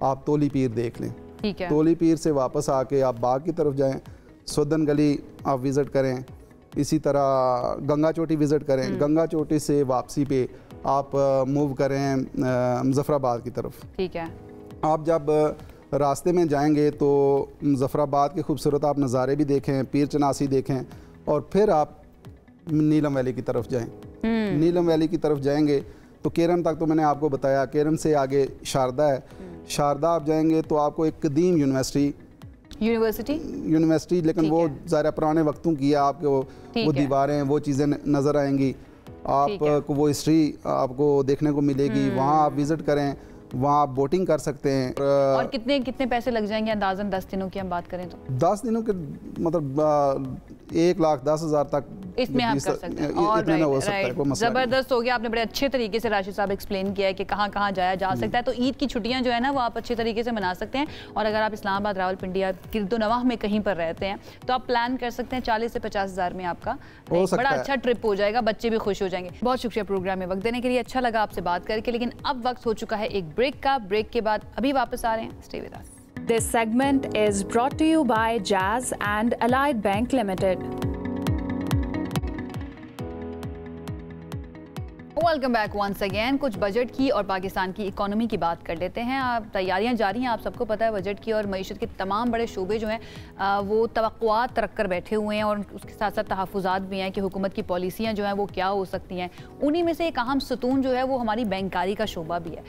आप तोली पीर देख लें। ठीक है। तोली पीर से वापस आके आप बाग की तरफ जाएं, सुदन गली आप विज़िट करें, इसी तरह गंगा चोटी विज़िट करें। गंगा चोटी से वापसी पे आप मूव करें मुजफ्फराबाद की तरफ। ठीक है। आप जब रास्ते में जाएंगे तो मुजफ्फराबाद के खूबसूरत आप नज़ारे भी देखें, पीर चनासी देखें, और फिर आप नीलम वैली की तरफ जाएं। नीलम वैली की तरफ जाएंगे तो केरन तक तो मैंने आपको बताया, केरन से आगे शारदा है। शारदा आप जाएंगे तो आपको एक कदीम यूनिवर्सिटी लेकिन वो ज़रा पुराने वक्तों की है, आपको वो दीवारें, वो चीज़ें नज़र आएंगी, आपको वो हिस्ट्री आपको देखने को मिलेगी। वहाँ आप विज़िट करें, वहाँ आप बोटिंग कर सकते हैं। और कितने पैसे लग जाएंगे अंदाज़न 10 दिनों की हम बात करें तो? 10 दिनों के मतलब 1,10,000 तक इसमें हम कर सकते हैं। और जबरदस्त हो गया, आपने बड़े अच्छे तरीके से राशिद साहब एक्सप्लेन किया है कि कहाँ कहाँ जाया जा सकता है। तो ईद की छुट्टियां जो है ना वो आप अच्छे तरीके से मना सकते हैं। और अगर आप इस्लामाबाद, रावलपिंडी या गिरदोनवाह में कहीं पर रहते हैं तो आप प्लान कर सकते हैं 40 से 50 हज़ार में आपका बड़ा अच्छा ट्रिप हो जाएगा, बच्चे भी खुश हो जाएंगे। बहुत शुक्रिया प्रोग्राम में वक्त देने के लिए, अच्छा लगा आपसे बात करके। लेकिन अब वक्त हो चुका है एक ब्रेक का। ब्रेक के बाद अभी वापस आ रहे हैं, stay with us. This segment is brought to you by Jazz and Allied Bank Limited. Welcome back once again. कुछ बजट की और पाकिस्तान की इकोनॉमी की बात कर लेते हैं। आप तैयारियां जारी हैं, आप सबको पता है बजट की और मईशत के तमाम बड़े शोबे जो हैं वो तवक्कुआत रख कर बैठे हुए हैं और उसके साथ साथ तहफ़्फ़ुज़ात भी हैं कि हुकूमत की पॉलिसियां जो हैं वो क्या हो सकती हैं। उन्हीं में से एक अहम सतून जो है वो हमारी बैंकारी का शोबा भी है,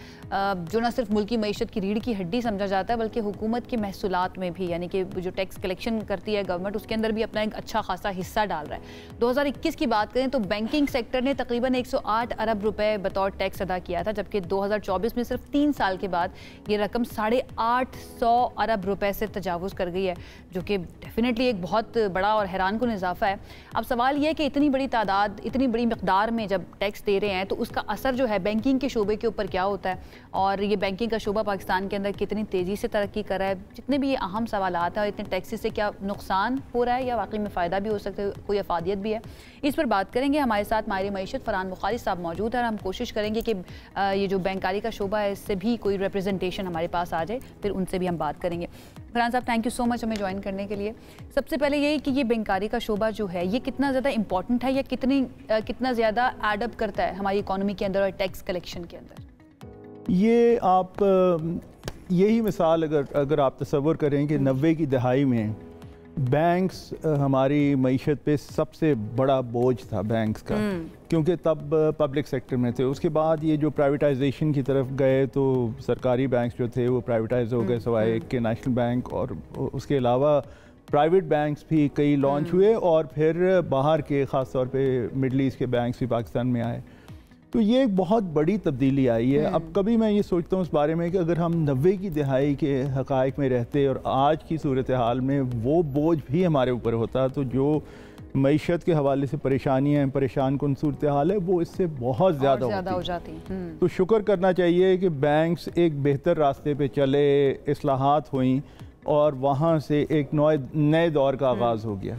जो न सिर्फ मुल्क की मईशत की रीढ़ की हड्डी समझा जाता है बल्कि हुकूमत के महसूलात में भी, यानी कि जो टैक्स कलेक्शन करती है गवर्नमेंट, उसके अंदर भी अपना एक अच्छा खासा हिस्सा डाल रहा है। 2021 की बात करें तो बैंकिंग सेक्टर ने तकरीबन 108 अरब रुपए बतौर टैक्स अदा किया था, जबकि 2024 में सिर्फ 3 साल के बाद ये रकम 850 अरब रुपए से तजावुज़ कर गई है, जो कि डेफिनेटली एक बहुत बड़ा और हैरानकुन इजाफा है। अब सवाल ये है कि इतनी बड़ी तादाद, इतनी बड़ी मिकदार में जब टैक्स दे रहे हैं तो उसका असर जो है बैंकिंग के शोबे के ऊपर क्या होता है, और ये बैंकिंग का शोबा पाकिस्तान के अंदर कितनी तेज़ी से तरक्की कर रहा है। जितने भी ये अहम सवालात हैं और इतने टैक्सेस से क्या नुकसान हो रहा है या वाकई में फ़ायदा भी हो सकता है, कोई अफादियत भी है, इस पर बात करेंगे। हमारे साथ माहिर मईशत फरहान बुखारी साहब मौजूद है और हम कोशिश करेंगे कि ये जो बैंकारी का शोबा है इससे भी कोई रिप्रेजेंटेशन हमारे पास आ जाए, फिर उनसे भी हम बात करेंगे। फरहान साहब, थैंक यू सो मच हमें ज्वाइन करने के लिए। सबसे पहले यही कि ये बैंकारी का शोबा जो है ये कितना ज़्यादा इंपॉर्टेंट है या कितना ज़्यादा एडअप करता है हमारी इकोनॉमी के अंदर और टैक्स कलेक्शन के अंदर? ये आप यही मिसाल अगर आप तसव्वुर करें कि 90 की दहाई में बैंक्स हमारी मईशत पे सबसे बड़ा बोझ था बैंक्स का, क्योंकि तब पब्लिक सेक्टर में थे। उसके बाद ये जो प्राइवेटाइजेशन की तरफ गए तो सरकारी बैंक्स जो थे वो प्राइवेटाइज हो गए, सवाए एक के नेशनल बैंक, और उसके अलावा प्राइवेट बैंक्स भी कई लॉन्च हुए और फिर बाहर के ख़ास तौर पे मिडल ईस्ट के बैंक्स भी पाकिस्तान में आए। तो ये एक बहुत बड़ी तब्दीली आई है। अब कभी मैं ये सोचता हूँ इस बारे में कि अगर हम 90 की दहाई के हक़ाइक़ में रहते और आज की सूरत हाल में वो बोझ भी हमारे ऊपर होता, तो जो मईशत के हवाले से परेशानियाँ, परेशान कुन सूरत हाल है, वो इससे बहुत ज़्यादा हो जाती। तो शुक्र करना चाहिए कि बैंक्स एक बेहतर रास्ते पे चले, इस्लाहात हुई और वहाँ से एक नए दौर का आगाज़ हो गया।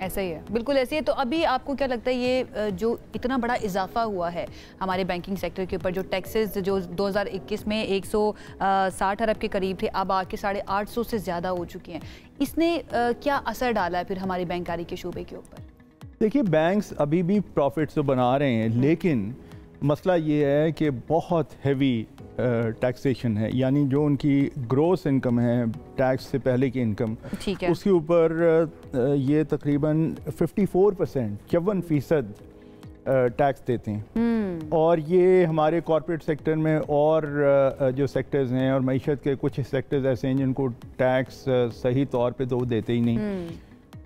ऐसा ही है, बिल्कुल ऐसे ही है। तो अभी आपको क्या लगता है ये जो इतना बड़ा इजाफा हुआ है हमारे बैंकिंग सेक्टर के ऊपर, जो टैक्सेस जो 2021 में 160 अरब के करीब थे, अब आके 850 से ज़्यादा हो चुके हैं, इसने क्या असर डाला है फिर हमारी बैंकारी के शोबे के ऊपर? देखिए, बैंक्स अभी भी प्रॉफिट्स तो बना रहे हैं, लेकिन मसला ये है कि बहुत हैवी टैक्सेशन है, यानी जो उनकी ग्रोस इनकम है, टैक्स से पहले की इनकम, उसके ऊपर ये तकरीबन 54%, 54% टैक्स देते हैं। और ये हमारे कॉर्पोरेट सेक्टर में और जो सेक्टर्स हैं और मईशत के कुछ सेक्टर्स ऐसे हैं जिनको टैक्स सही तौर पे तो देते ही नहीं,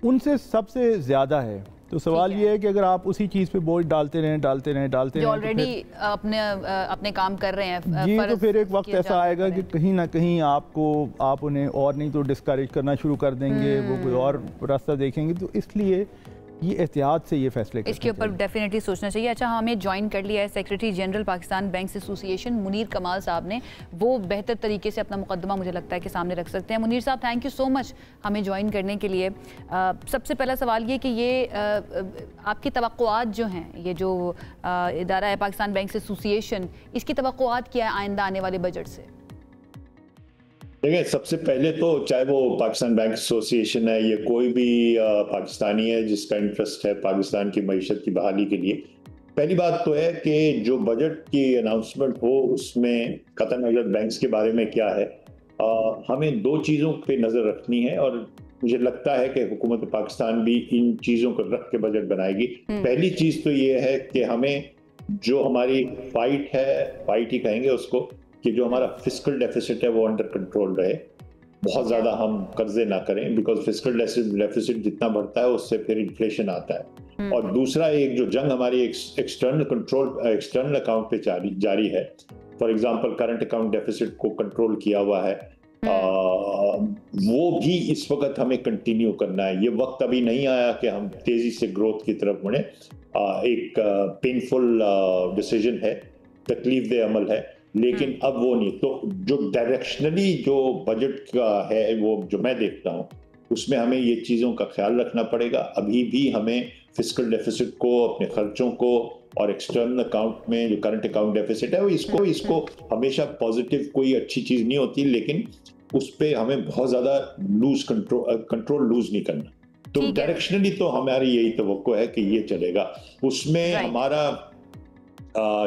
उनसे सबसे ज़्यादा है। तो सवाल ये है कि अगर आप उसी चीज़ पे बोझ डालते रहें ऑलरेडी अपने काम कर रहे हैं जी, तो फिर एक वक्त ऐसा आएगा कि कहीं ना कहीं आप उन्हें और नहीं तो डिस्करेज करना शुरू कर देंगे, वो कोई और रास्ता देखेंगे। तो इसलिए ये एहतियात से ये फैसले इसके ऊपर डेफिनेटली सोचना चाहिए। अच्छा, हमें ज्वाइन कर लिया है secretary general Pakistan banks association Munir कमाल साहब ने, वो बेहतर तरीके से अपना मुकदमा मुझे लगता है कि सामने रख सकते हैं। मुनीर साहब, थैंक यू सो मच हमें ज्वाइन करने के लिए। सबसे पहला सवाल ये कि ये आपकी तवक्कुआत जो हैं, ये जो इदारा है पाकिस्तान बैंक्स एसोसिएशन, इसकी तवक्कुआत क्या है आइंदा आने वाले बजट से? देखिए, सबसे पहले तो चाहे वो पाकिस्तान बैंक एसोसिएशन है, ये कोई भी पाकिस्तानी है जिसका इंटरेस्ट है पाकिस्तान की मईशत की बहाली के लिए, पहली बात तो है कि जो बजट की अनाउंसमेंट हो उसमें कतई नज़र बैंक्स के बारे में क्या है, हमें दो चीज़ों पे नज़र रखनी है और मुझे लगता है कि हुकूमत पाकिस्तान भी इन चीज़ों को रख के बजट बनाएगी। पहली चीज़ तो ये है कि हमें जो हमारी फाइट ही कहेंगे उसको, कि जो हमारा फिस्कल डेफिसिट है वो अंडर कंट्रोल रहे, बहुत ज़्यादा हम कर्जे ना करें, बिकॉज फिस्कल डेफिसिट जितना बढ़ता है उससे फिर इन्फ्लेशन आता है। और दूसरा, एक जो जंग हमारी एक्सटर्नल अकाउंट पे जारी है, for example current account deficit को कंट्रोल किया हुआ है, वो भी इस वक्त हमें कंटिन्यू करना है। ये वक्त अभी नहीं आया कि हम तेजी से ग्रोथ की तरफ बढ़े। एक पेनफुल डिसीजन है, तकलीफदेह अमल है, लेकिन अब वो नहीं। तो जो डायरेक्शनली जो बजट का है, वो जो मैं देखता हूँ, उसमें हमें ये चीज़ों का ख्याल रखना पड़ेगा। अभी भी हमें फिस्कल डेफिसिट को, अपने खर्चों को और एक्सटर्नल अकाउंट में जो करंट अकाउंट डेफिसिट है, वो इसको हमेशा पॉजिटिव कोई अच्छी चीज़ नहीं होती, लेकिन उस पर हमें बहुत ज़्यादा कंट्रोल लूज नहीं करना। तो डायरेक्शनली तो हमारी यही तवक्को है कि ये चलेगा। उसमें हमारा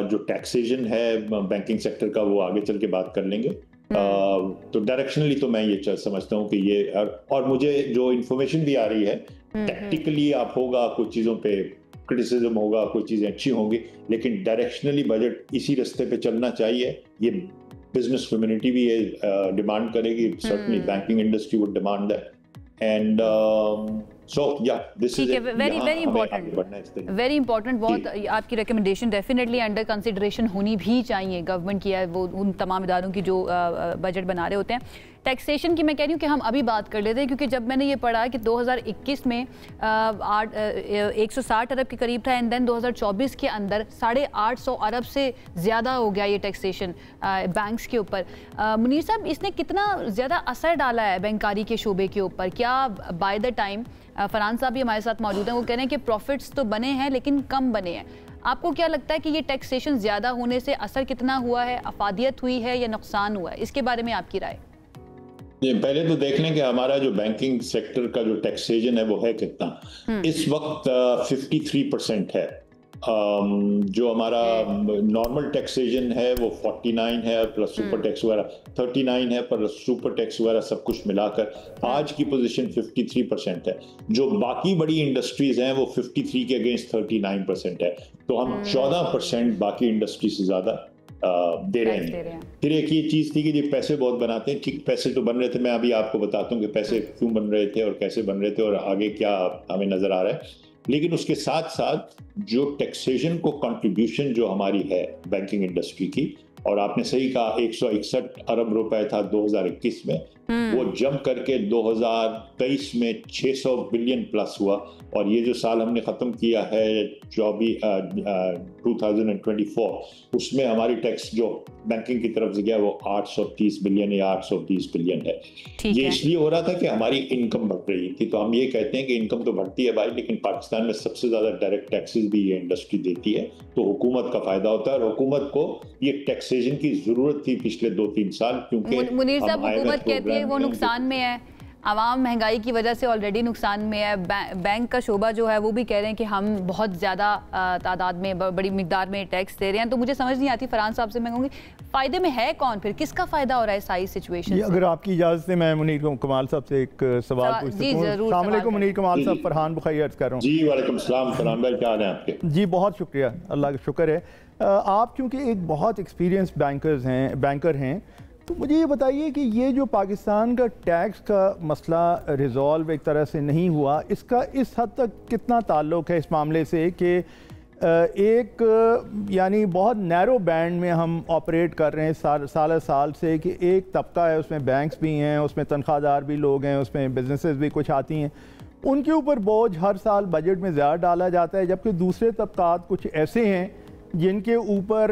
जो टैक्सेशन है बैंकिंग सेक्टर का, वो आगे चल के बात कर लेंगे। तो डायरेक्शनली तो मैं ये समझता हूँ कि ये, और मुझे जो इंफॉर्मेशन भी आ रही है, टैक्टिकली आप होगा, कुछ चीज़ों पे क्रिटिसिज्म होगा, कुछ चीज़ें अच्छी होंगी, लेकिन डायरेक्शनली बजट इसी रास्ते पे चलना चाहिए। ये बिजनेस कम्युनिटी भी ये डिमांड करेगी, certainly banking industry would demand that, and so या this is very important, very important. बहुत आपकी रिकमेंडेशन डेफिनेटली अंडर कंसिडरेशन होनी भी चाहिए गवर्नमेंट की, है वो उन तमाम इदारों की जो बजट बना रहे होते हैं। टैक्सेशन की मैं कह रही हूँ कि हम अभी बात कर लेते हैं, क्योंकि जब मैंने ये पढ़ा कि 2021 में 160 अरब के करीब था, एंड देन 2024 के अंदर 850 अरब से ज़्यादा हो गया ये टैक्सेशन बैंक्स के ऊपर। मुनीर साहब, इसने कितना ज़्यादा असर डाला है बैंकारी के शोबे के ऊपर? क्या बाय द टाइम, फरहान साहब भी हमारे साथ मौजूद हैं, वो कह रहे हैं कि प्रॉफिट्स तो बने हैं लेकिन कम बने हैं। आपको क्या लगता है कि ये टैक्सेशन ज़्यादा होने से असर कितना हुआ है, अफादियत हुई है या नुकसान हुआ है? इसके बारे में आपकी राय? पहले तो देख लें कि हमारा जो बैंकिंग सेक्टर का जो टैक्सेशन है वो है कितना। इस वक्त 53% है। जो हमारा नॉर्मल टैक्सेशन है वो 49 है, प्लस सुपर टैक्स वगैरह 39 है, पर सुपर टैक्स वगैरह सब कुछ मिलाकर आज की पोजीशन 53% है। जो बाकी बड़ी इंडस्ट्रीज हैं वो 53 के अगेंस्ट 39% है। तो हम 14% बाकी इंडस्ट्री से ज़्यादा दे रहे हैं। फिर एक ये चीज़ थी कि जी पैसे बहुत बनाते हैं, ठीक पैसे तो बन रहे थे। मैं अभी आपको बताता हूँ कि पैसे क्यों बन रहे थे और कैसे बन रहे थे और आगे क्या हमें नज़र आ रहा है। लेकिन उसके साथ साथ जो टैक्सेशन को कंट्रीब्यूशन जो हमारी है बैंकिंग इंडस्ट्री की, और आपने सही कहा 161 अरब रुपए था 2021 में, वो जंप करके 2023 में 600 बिलियन प्लस हुआ, और ये जो साल हमने ख़त्म किया है 2024, उसमें हमारी टैक्स जो बैंकिंग की तरफ से गया वो 830 बिलियन या 820 बिलियन है। ये इसलिए हो रहा था कि हमारी इनकम बढ़ रही थी। तो हम ये कहते हैं कि इनकम तो बढ़ती है भाई, लेकिन पाकिस्तान में सबसे ज़्यादा डायरेक्ट टैक्सेस भी ये इंडस्ट्री देती है, तो हुकूमत का फ़ायदा होता है। और हुकूमत को ये टैक्सेशन की ज़रूरत थी पिछले 2-3 साल, क्योंकि मुनीर साहब, हुकूमत कहती है वो नुकसान में है, आवाम महंगाई की वजह से ऑलरेडी नुकसान में है। बैंक का शोबा जो है वो भी कह रहे हैं कि हम बहुत ज़्यादा तादाद में, बड़ी मिकदार में टैक्स दे रहे हैं। तो मुझे समझ नहीं आती, फरहान साहब से मैं कहूँगी, फ़ायदे में है कौन? फिर किसका फ़ायदा हो रहा है सारी सिचुएशन? अगर आपकी इजाज़त से मैं मुनीर कमाल साहब से एक सवाल पूछ सकूं। अस्सलाम वालेकुम मुनीर कमाल साहब, फरहान बुखारी अर्ज़ कर रहा हूँ। जी वालेकुम सलाम फरहान भाई, क्या हाल है आपके? जी बहुत शुक्रिया, अल्लाह का शुक्र है। आप चूँकि एक बहुत एक्सपीरियंस बैंकर हैं, तो मुझे ये बताइए कि ये जो पाकिस्तान का टैक्स का मसला रिजॉल्व एक तरह से नहीं हुआ, इसका इस हद तक कितना ताल्लुक़ है इस मामले से कि एक यानी बहुत नैरो बैंड में हम ऑपरेट कर रहे हैं साल से, कि एक तबका है, उसमें बैंक्स भी हैं, उसमें तनख्वाहदार भी लोग हैं, उसमें बिजनेसेस भी कुछ आती हैं, उनके ऊपर बोझ हर साल बजट में ज़्यादा डाला जाता है, जबकि दूसरे तबकात कुछ ऐसे हैं जिनके ऊपर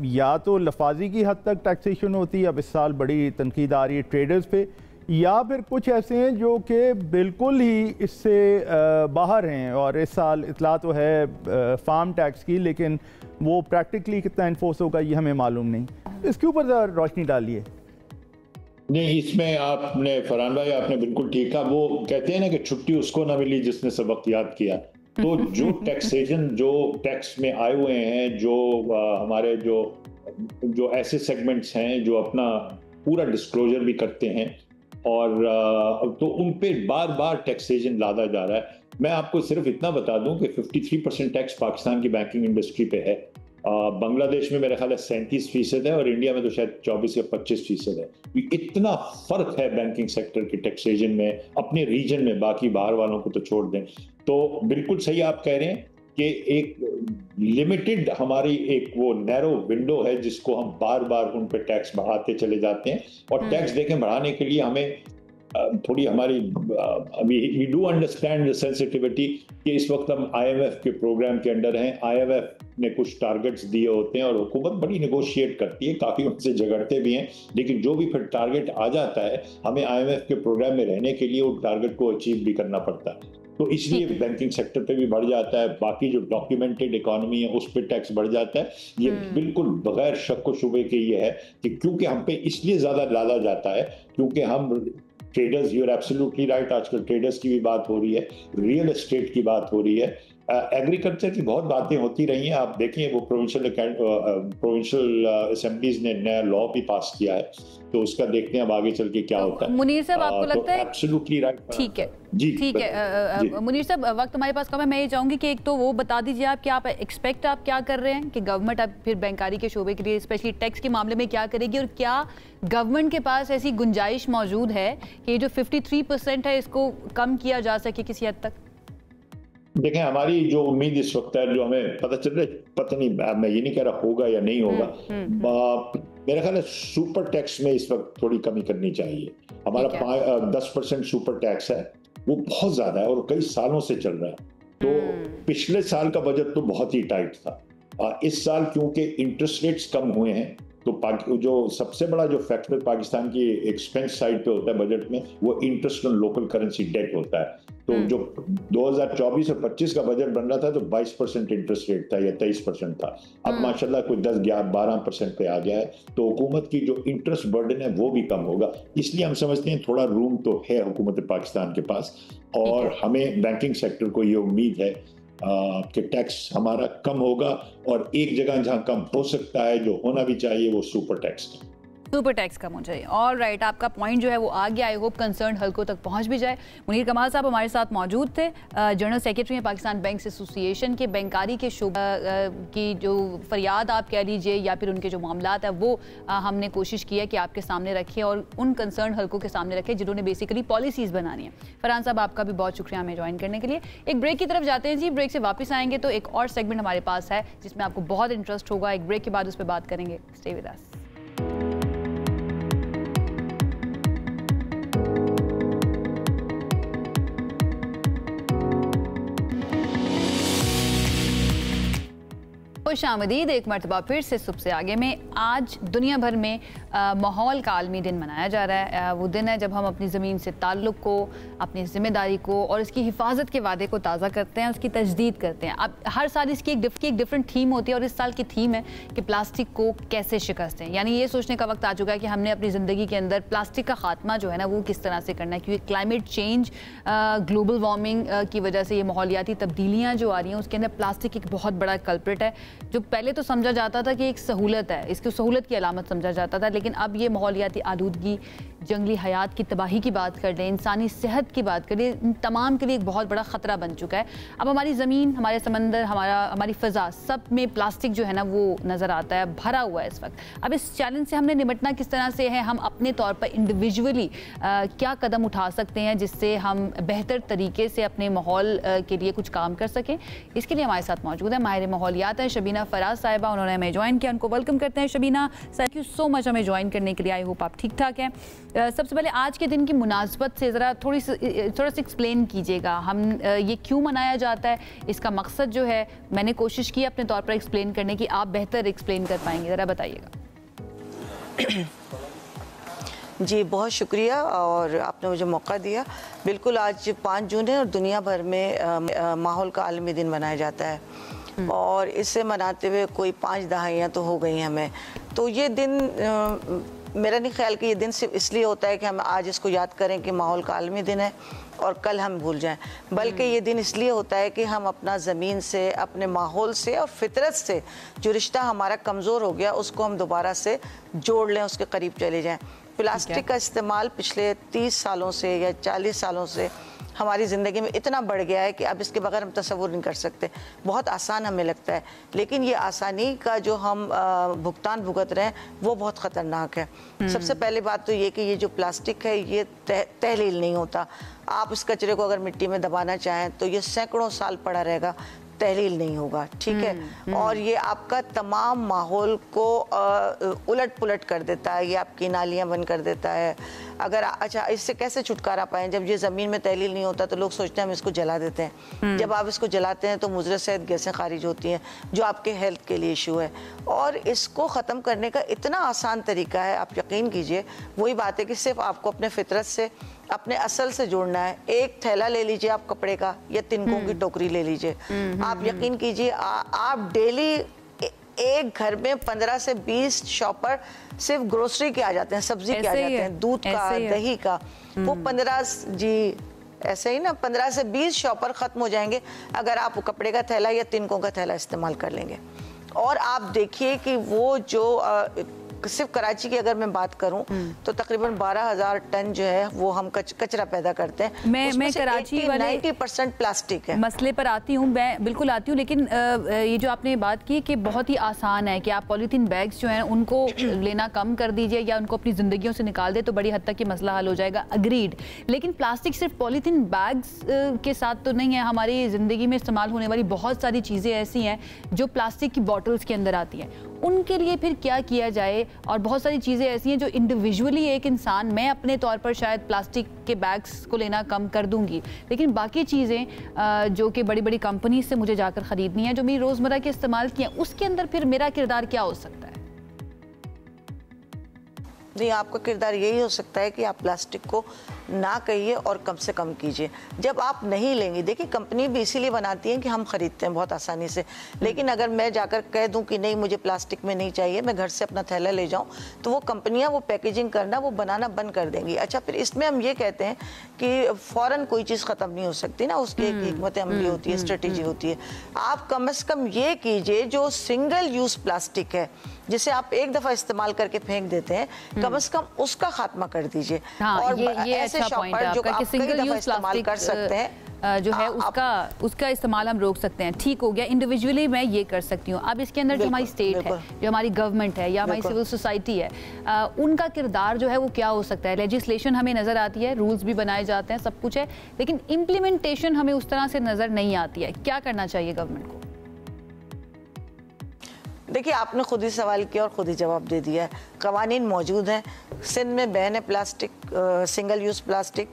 या तो लफाजी की हद तक टैक्सेशन होती है, अब इस साल बड़ी तनकीद आ रही है ट्रेडर्स पे, या फिर कुछ ऐसे हैं जो कि बिल्कुल ही इससे बाहर हैं। और इस साल इतला तो है फार्म टैक्स की, लेकिन वो प्रैक्टिकली कितना इन्फोर्स होगा ये हमें मालूम नहीं। इसके ऊपर ज़रा रोशनी डालिए। नहीं, इसमें आपने फरहान भाई आपने बिल्कुल ठीक कहा। वो कहते हैं ना कि छुट्टी उसको ना मिली जिसने सबक याद किया। तो जो टैक्सेशन जो टैक्स में आए हुए हैं, जो हमारे जो ऐसे सेगमेंट्स हैं जो अपना पूरा डिस्क्लोजर भी करते हैं, और तो उन पे बार बार टैक्सेशन लादा जा रहा है। मैं आपको सिर्फ इतना बता दूं कि 53% टैक्स पाकिस्तान की बैंकिंग इंडस्ट्री पे है। बांग्लादेश में मेरा ख्याल है 37% है, और इंडिया में तो शायद 24 या 25% है। इतना फर्क है बैंकिंग सेक्टर के टैक्सेशन में अपने रीजन में, बाकी बाहर वालों को तो छोड़ दें। तो बिल्कुल सही आप कह रहे हैं कि एक लिमिटेड हमारी एक वो नैरो विंडो है जिसको हम बार बार उन पे टैक्स बढ़ाते चले जाते हैं। और टैक्स देखें बढ़ाने के लिए हमें थोड़ी हमारी we do understand the sensitivity कि इस वक्त हम IMF के प्रोग्राम के अंडर हैं। IMF ने कुछ टारगेट्स दिए होते हैं और हुकूमत बड़ी नेगोशिएट करती है, काफ़ी उनसे झगड़ते भी हैं, लेकिन जो भी फिर टारगेट आ जाता है हमें IMF के प्रोग्राम में रहने के लिए उस टारगेट को अचीव भी करना पड़ता है। तो इसलिए बैंकिंग सेक्टर पे भी बढ़ जाता है, बाकी जो डॉक्यूमेंटेड इकोनॉमी है उस पर टैक्स बढ़ जाता है। ये बिल्कुल बगैर शक व शुबे के ये है कि क्योंकि हम पे इसलिए ज़्यादा डाला जाता है क्योंकि हम traders, you are absolutely right, आजकल ट्रेडर्स की भी बात हो रही है, रियल एस्टेट की बात हो रही है, एग्रीकल्चर की बहुत बातें होती रही हैं। आप देखिए वो प्रोविंशियल असेंबलीज ने नया लॉ भी पास किया है, तो उसका देखते हैं अब आगे चल के क्या होता है। मुनीर साहब आपको लगता है एब्सोल्युटली राइट? ठीक है जी, ठीक है। मुनीर साहब वक्त हमारे पास कम है, मैं ये चाहूंगी कि एक तो वो बता दीजिए आप कि आप एक्सपेक्ट आप क्या कर रहे हैं कि गवर्नमेंट अब फिर बैंकारी के शोबे के लिए स्पेशली टैक्स के मामले में क्या करेगी, और क्या गवर्नमेंट के पास ऐसी गुंजाइश मौजूद है कि जो 53% है इसको कम किया जा सके किसी हद तक? देखें, हमारी जो उम्मीद इस वक्त है, जो हमें पता चल रहा है, पता नहीं, मैं ये नहीं कह रहा होगा या नहीं होगा, मेरा ख्याल है सुपर टैक्स में इस वक्त थोड़ी कमी करनी चाहिए। हमारा 10% सुपर टैक्स है, वो बहुत ज्यादा है और कई सालों से चल रहा है। तो पिछले साल का बजट तो बहुत ही टाइट था। इस साल क्योंकि इंटरेस्ट रेट्स कम हुए हैं, तो जो सबसे बड़ा जो फैक्टर पाकिस्तान की एक्सपेंस साइड पे होता है बजट में, वो interest on local currency debt होता है। तो जो 2024 और 25 का बजट बन रहा था तो 22% इंटरेस्ट रेट था या 23% था, अब माशाल्लाह कोई 10-12% पे आ गया है। तो हुकूमत की जो इंटरेस्ट बर्डन है वो भी कम होगा, इसलिए हम समझते हैं थोड़ा रूम तो है हुकूमत पाकिस्तान के पास। और हमें बैंकिंग सेक्टर को ये उम्मीद है कि टैक्स हमारा कम होगा, और एक जगह जहां कम हो सकता है, जो होना भी चाहिए, वो सुपर टैक्स कम हो जाए। और राइट, आपका पॉइंट जो है वो आ गया, आई होप कंसर्न हल्कों तक पहुंच भी जाए। मुनीर कमाल साहब हमारे साथ मौजूद थे, जनरल सेक्रेटरी हैं पाकिस्तान बैंक्स एसोसिएशन के। बैंकारी के शोबे की जो फरियाद आप कह लीजिए या फिर उनके जो मामलात है वो हमने कोशिश की है कि आपके सामने रखें और उन कंसर्न हल्कों के सामने रखें जिन्होंने बेसिकली पॉलिसीज़ बनानी है। फरहान साहब आपका भी बहुत शुक्रिया हमें ज्वाइन करने के लिए। एक ब्रेक की तरफ जाते हैं जी, ब्रेक से वापस आएंगे तो एक और सेगमेंट हमारे पास है जिसमें आपको बहुत इंटरेस्ट होगा। एक ब्रेक के बाद उस पर बात करेंगे। Stay with us. खुशामदीद एक मरतबा फिर से सुबह से आगे में। आज दुनिया भर में माहौल का आलमी दिन मनाया जा रहा है। वो दिन है जब हम अपनी ज़मीन से ताल्लुक़ को, अपनी ज़िम्मेदारी को और इसकी हिफाजत के वादे को ताज़ा करते हैं, उसकी तजदीद करते हैं। अब हर साल इसकी एक डिफरेंट थीम होती है और इस साल की थीम है कि प्लास्टिक को कैसे शिकस्त दें। यानी ये सोचने का वक्त आ चुका है कि हमने अपनी ज़िंदगी के अंदर प्लास्टिक का खात्मा जो है ना वो किस तरह से करना है, क्योंकि क्लाइमेट चेंज, ग्लोबल वार्मिंग की वजह से ये माहौलियाती तब्दीलियाँ जो आ रही हैं उसके अंदर प्लास्टिक एक बहुत बड़ा कल्प्रिट है, जो पहले तो समझा जाता था कि एक सहूलत है, इसको सहूलत की अलामत समझा जाता था, लेकिन अब ये माहौलियाती आलूदगी, जंगली हयात की तबाही की बात कर लें, इंसानी सेहत की बात कर लें, इन तमाम के लिए एक बहुत बड़ा ख़तरा बन चुका है। अब हमारी ज़मीन, हमारे समंदर, हमारी फ़ज़ा, सब में प्लास्टिक जो है ना वो नज़र आता है, भरा हुआ है इस वक्त। अब इस चैलेंज से हमने निपटना किस तरह से है, हम अपने तौर पर इंडिविजुअली क्या कदम उठा सकते हैं जिससे हम बेहतर तरीके से अपने माहौल के लिए कुछ काम कर सकें, इसके लिए हमारे साथ मौजूद है माहिर माहौलियात हैं शबीना फराज साहिबा। उन्होंने हमें ज्वाइन किया, उनको वेलकम करते हैं। Shabina, thank you so much हमें ज्वाइन करने के लिए। आई होप आप ठीक ठाक हैं। सबसे पहले आज के दिन की मुनासबत से ज़रा थोड़ा सा एक्सप्लेन कीजिएगा, हम ये क्यों मनाया जाता है, इसका मकसद जो है। मैंने कोशिश की अपने तौर पर एक्सप्लेन करने की, आप बेहतर एक्सप्लेन कर पाएंगे, ज़रा बताइएगा। जी बहुत शुक्रिया और आपने मुझे मौका दिया। बिल्कुल, आज 5 जून है और दुनिया भर में माहौल का आलमी दिन मनाया जाता है और इसे मनाते हुए कोई 5 दहाइयाँ तो हो गई हमें। तो ये दिन मेरा नहीं ख्याल कि ये दिन सिर्फ इसलिए होता है कि हम आज इसको याद करें कि माहौल का आलमी दिन है और कल हम भूल जाएं, बल्कि ये दिन इसलिए होता है कि हम अपना ज़मीन से, अपने माहौल से और फितरत से जो रिश्ता हमारा कमज़ोर हो गया उसको हम दोबारा से जोड़ लें, उसके करीब चले जाएं। प्लास्टिक का इस्तेमाल पिछले 30 सालों से या 40 सालों से हमारी ज़िंदगी में इतना बढ़ गया है कि अब इसके बगैर हम तसव्वुर नहीं कर सकते। बहुत आसान हमें लगता है, लेकिन ये आसानी का जो हम भुगतान भुगत रहे हैं वो बहुत ख़तरनाक है। सबसे पहली बात तो ये कि ये जो प्लास्टिक है ये तहलील नहीं होता। आप इस कचरे को अगर मिट्टी में दबाना चाहें तो ये सैकड़ों साल पड़ा रहेगा, तहलील नहीं होगा, ठीक है। और ये आपका तमाम माहौल को उलट पुलट कर देता है, ये आपकी नालियाँ बंद कर देता है। अगर अच्छा इससे कैसे छुटकारा पाएं? जब ये ज़मीन में तहलील नहीं होता तो लोग सोचते हैं हम इसको जला देते हैं। जब आप इसको जलाते हैं तो मुज़र सेहत गैसें खारिज होती हैं जो आपके हेल्थ के लिए इशू है। और इसको ख़त्म करने का इतना आसान तरीका है, आप यकीन कीजिए। वही बात है कि सिर्फ आपको अपने फितरत से, अपने असल से जोड़ना है। एक थैला ले लीजिए आप कपड़े का, या तिनकों की टोकरी ले लीजिए। आप यकीन कीजिए आप डेली एक घर में 15 से 20 शॉपर सिर्फ ग्रोसरी के आ जाते हैं, सब्जी के आ जाते हैं, दूध का, दही का। वो 15 जी ऐसे ही ना 15 से 20 शॉपर खत्म हो जाएंगे अगर आप कपड़े का थैला या तिनकों का थैला इस्तेमाल कर लेंगे। और आप देखिए कि वो जो सिर्फ कराची की अगर मैं बात करूं तो तकरीबन 12,000 टन जो है वो हम कचरा पैदा करते हैं। मैं कराची वाले 90% प्लास्टिक है। मसले पर आती हूँ, मैं बिल्कुल आती हूँ, लेकिन ये जो आपने बात की कि बहुत ही आसान है कि आप पॉलीथीन बैग्स जो हैं उनको लेना कम कर दीजिए या उनको अपनी ज़िंदगियों से निकाल दे तो बड़ी हद तक ये मसला हल हो जाएगा। अग्रीड। लेकिन प्लास्टिक सिर्फ पॉलीथीन बैग्स के साथ तो नहीं है, हमारी ज़िंदगी में इस्तेमाल होने वाली बहुत सारी चीज़ें ऐसी हैं जो प्लास्टिक की बॉटल्स के अंदर आती हैं। उनके लिए फिर क्या किया जाए? और बहुत सारी चीज़ें ऐसी हैं जो इंडिविजुअली एक इंसान, मैं अपने तौर पर शायद प्लास्टिक के बैग्स को लेना कम कर दूंगी, लेकिन बाकी चीज़ें जो कि बड़ी बड़ी कंपनी से मुझे जाकर ख़रीदनी है, जो मेरी रोज़मर्रा के इस्तेमाल की हैं, उसके अंदर फिर मेरा किरदार क्या हो सकता है? नहीं, आपका किरदार यही हो सकता है कि आप प्लास्टिक को ना कहिए और कम से कम कीजिए। जब आप नहीं लेंगे, देखिए कंपनी भी इसीलिए बनाती है कि हम खरीदते हैं बहुत आसानी से। लेकिन अगर मैं जाकर कह दूं कि नहीं मुझे प्लास्टिक में नहीं चाहिए, मैं घर से अपना थैला ले जाऊं, तो वो कंपनियां वो पैकेजिंग करना, वो बनाना बंद कर देंगी। अच्छा, फिर इसमें हम ये कहते हैं कि फ़ौरन कोई चीज़ ख़त्म नहीं हो सकती ना, उसकी एक हिकमत अमली होती है, स्ट्रेटेजी होती है। आप कम से कम ये कीजिए जो सिंगल यूज़ प्लास्टिक है, जिसे आप एक दफ़ा इस्तेमाल करके फेंक देते हैं, कम से कम उसका खात्मा कर दीजिए। और ये ऐसे शॉपर जो आप सिंगल यूज प्लास्टिक कर सकते हैं जो है उसका इस्तेमाल हम रोक सकते हैं। ठीक हो गया, इंडिविजुअली मैं ये कर सकती हूँ। अब इसके अंदर जो हमारी स्टेट है, जो हमारी गवर्नमेंट है या हमारी सिविल सोसाइटी है, उनका किरदार जो है वो क्या हो सकता है? लेजिस्लेशन हमें नज़र आती है, रूल्स भी बनाए जाते हैं, सब कुछ है, लेकिन इम्प्लीमेंटेशन हमें उस तरह से नज़र नहीं आती है। क्या करना चाहिए गवर्नमेंट को? देखिए, आपने खुद ही सवाल किया और खुद ही जवाब दे दिया है। कवानीन मौजूद हैं, सिंध में बैन है plastic, single use plastic,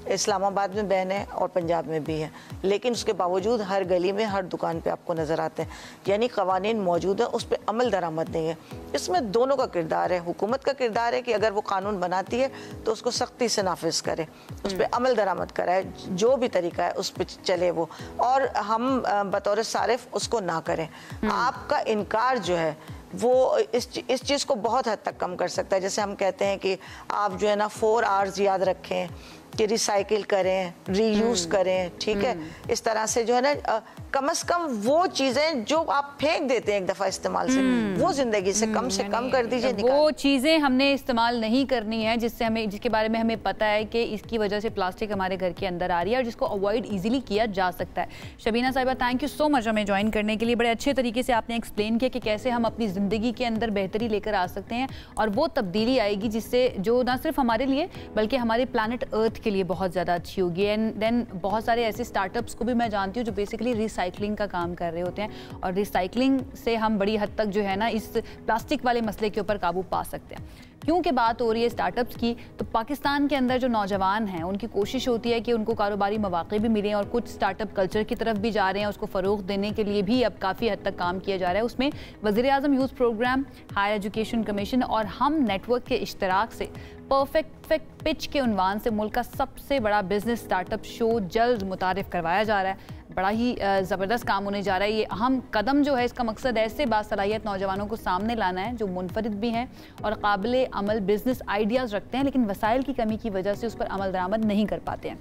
Islamabad में बैन है और पंजाब में भी है, लेकिन उसके बावजूद हर गली में, हर दुकान पे आपको नज़र आते हैं। यानी कवानीन मौजूद है, उस पर अमल दरामद नहीं है। इसमें दोनों का किरदार है। हुकूमत का किरदार है कि अगर वो कानून बनाती है तो उसको सख्ती से नाफिज करे, उस पर अमल दरामद कराए, जो भी तरीका है उस पर चले वो, और हम बतौर सारिफ उसको ना करें। आपका इनकार जो है वो इस चीज़ को बहुत हद तक कम कर सकता है। जैसे हम कहते हैं कि आप जो है ना 4 R's याद रखें, कि रिसाइकिल करें, रीयूज़ करें, ठीक है। इस तरह से जो है ना कम से कम वो चीज़ें जो आप फेंक देते हैं एक दफ़ा इस्तेमाल से, वो ज़िंदगी से कम कर दीजिए। वो चीज़ें हमने इस्तेमाल नहीं करनी है जिसके बारे में हमें पता है कि इसकी वजह से प्लास्टिक हमारे घर के अंदर आ रही है और जिसको अवॉइड ईजिली किया जा सकता है। शबीना साहिबा, थैंक यू सो मच हमें ज्वाइन करने के लिए। बड़े अच्छे तरीके से आपने एक्सप्लेन किया कि कैसे हम अपनी ज़िंदगी के अंदर बेहतरी लेकर आ सकते हैं और वो तब्दीली आएगी जिससे जो ना सिर्फ हमारे लिए बल्कि हमारे प्लानट अर्थ के लिए बहुत ज़्यादा अच्छी होगी। एंड देन बहुत सारे ऐसे स्टार्टअप्स को भी मैं जानती हूँ जो बेसिकली रिसाइकलिंग का काम कर रहे होते हैं और रिसाइकलिंग से हम बड़ी हद तक जो है ना इस प्लास्टिक वाले मसले के ऊपर काबू पा सकते हैं। क्योंकि बात हो रही है स्टार्टअप्स की, तो पाकिस्तान के अंदर जो नौजवान हैं उनकी कोशिश होती है कि उनको कारोबारी मौके भी मिलें और कुछ स्टार्टअप कल्चर की तरफ भी जा रहे हैं, उसको फ़रोग़ देने के लिए भी अब काफ़ी हद तक काम किया जा रहा है। उसमें वज़ीर-ए-आज़म youth programme, higher education commission और हम नेटवर्क के इश्तराक से परफेक्ट पिच के उन्वान से मुल्क का सबसे बड़ा बिजनेस स्टार्टअप शो जल्द मुतारिफ करवाया जा रहा है। बड़ा ही ज़बरदस्त काम होने जा रहा है। ये अहम कदम जो है, इसका मकसद ऐसे बासलाहियत नौजवानों को सामने लाना है जो मुनफरिद भी हैं और काबिल अमल बिजनेस आइडियाज़ रखते हैं, लेकिन वसाइल की कमी की वजह से उस पर अमल दरामद नहीं कर पाते हैं।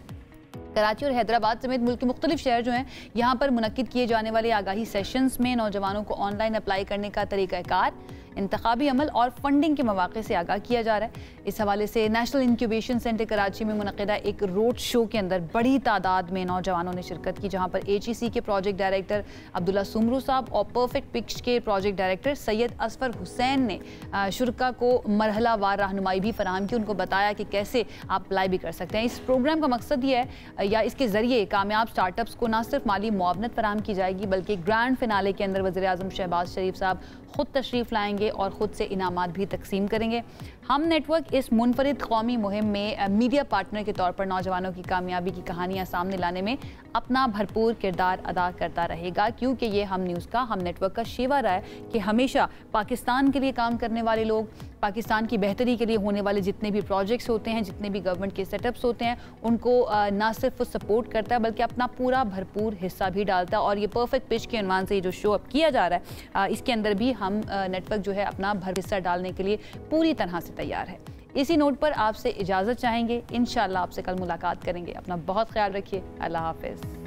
कराची और हैदराबाद समेत मुल्क के मुख्तलिफ शहर जो हैं, यहाँ पर मुनक्किद किए जाने वाले आगाही सेशंस में नौजवानों को ऑनलाइन अप्लाई करने का तरीक़ाकार इंतखाबी अमल और फंडिंग के मौके से आगाह किया जा रहा है। इस हवाले से नेशनल इंक्यूबेशन सेंटर कराची में मुनक़िदा एक रोड शो के अंदर बड़ी तादाद में नौजवानों ने शिरकत की, जहाँ पर HEC के प्रोजेक्ट डायरेक्टर अब्दुल्ला सुमरू साहब और परफेक्ट पिच के प्रोजेक्ट डायरेक्टर सैयद असफर हुसैन ने शुरका को मरहलावार रहनुमाई भी फराहम की, उनको बताया कि कैसे आप अप्लाई भी कर सकते हैं। इस प्रोग्राम का मकसद ये है या इसके ज़रिए कामयाब स्टार्टअप्स को न सिर्फ माली मुआवनत फराहम की जाएगी बल्कि ग्रैंड फिनाले के अंदर वज़ीर आज़म शहबाज शरीफ साहब ख़ुद तशरीफ़ लाएंगे और ख़ुद से इनामात भी तकसीम करेंगे। हम नेटवर्क इस मुनफरिद कौमी मुहिम में मीडिया पार्टनर के तौर पर नौजवानों की कामयाबी की कहानियाँ सामने लाने में अपना भरपूर किरदार अदा करता रहेगा, क्योंकि ये हम न्यूज़ का, हम नेटवर्क का शिवा रहा है कि हमेशा पाकिस्तान के लिए काम करने वाले लोग, पाकिस्तान की बेहतरी के लिए होने वाले जितने भी प्रोजेक्ट्स होते हैं, जितने भी गवर्नमेंट के सेटअप्स होते हैं, उनको ना सिर्फ सपोर्ट करता है बल्कि अपना पूरा भरपूर हिस्सा भी डालता है। और ये परफेक्ट पिच के उन्वान से ये जो शो अप किया जा रहा है, इसके अंदर भी हम नेटवर्क जो है अपना भर हिस्सा डालने के लिए पूरी तरह से तैयार है। इसी नोट पर आपसे इजाज़त चाहेंगे, इंशाल्लाह आपसे कल मुलाकात करेंगे। अपना बहुत ख्याल रखिए। अल्लाह हाफिज़।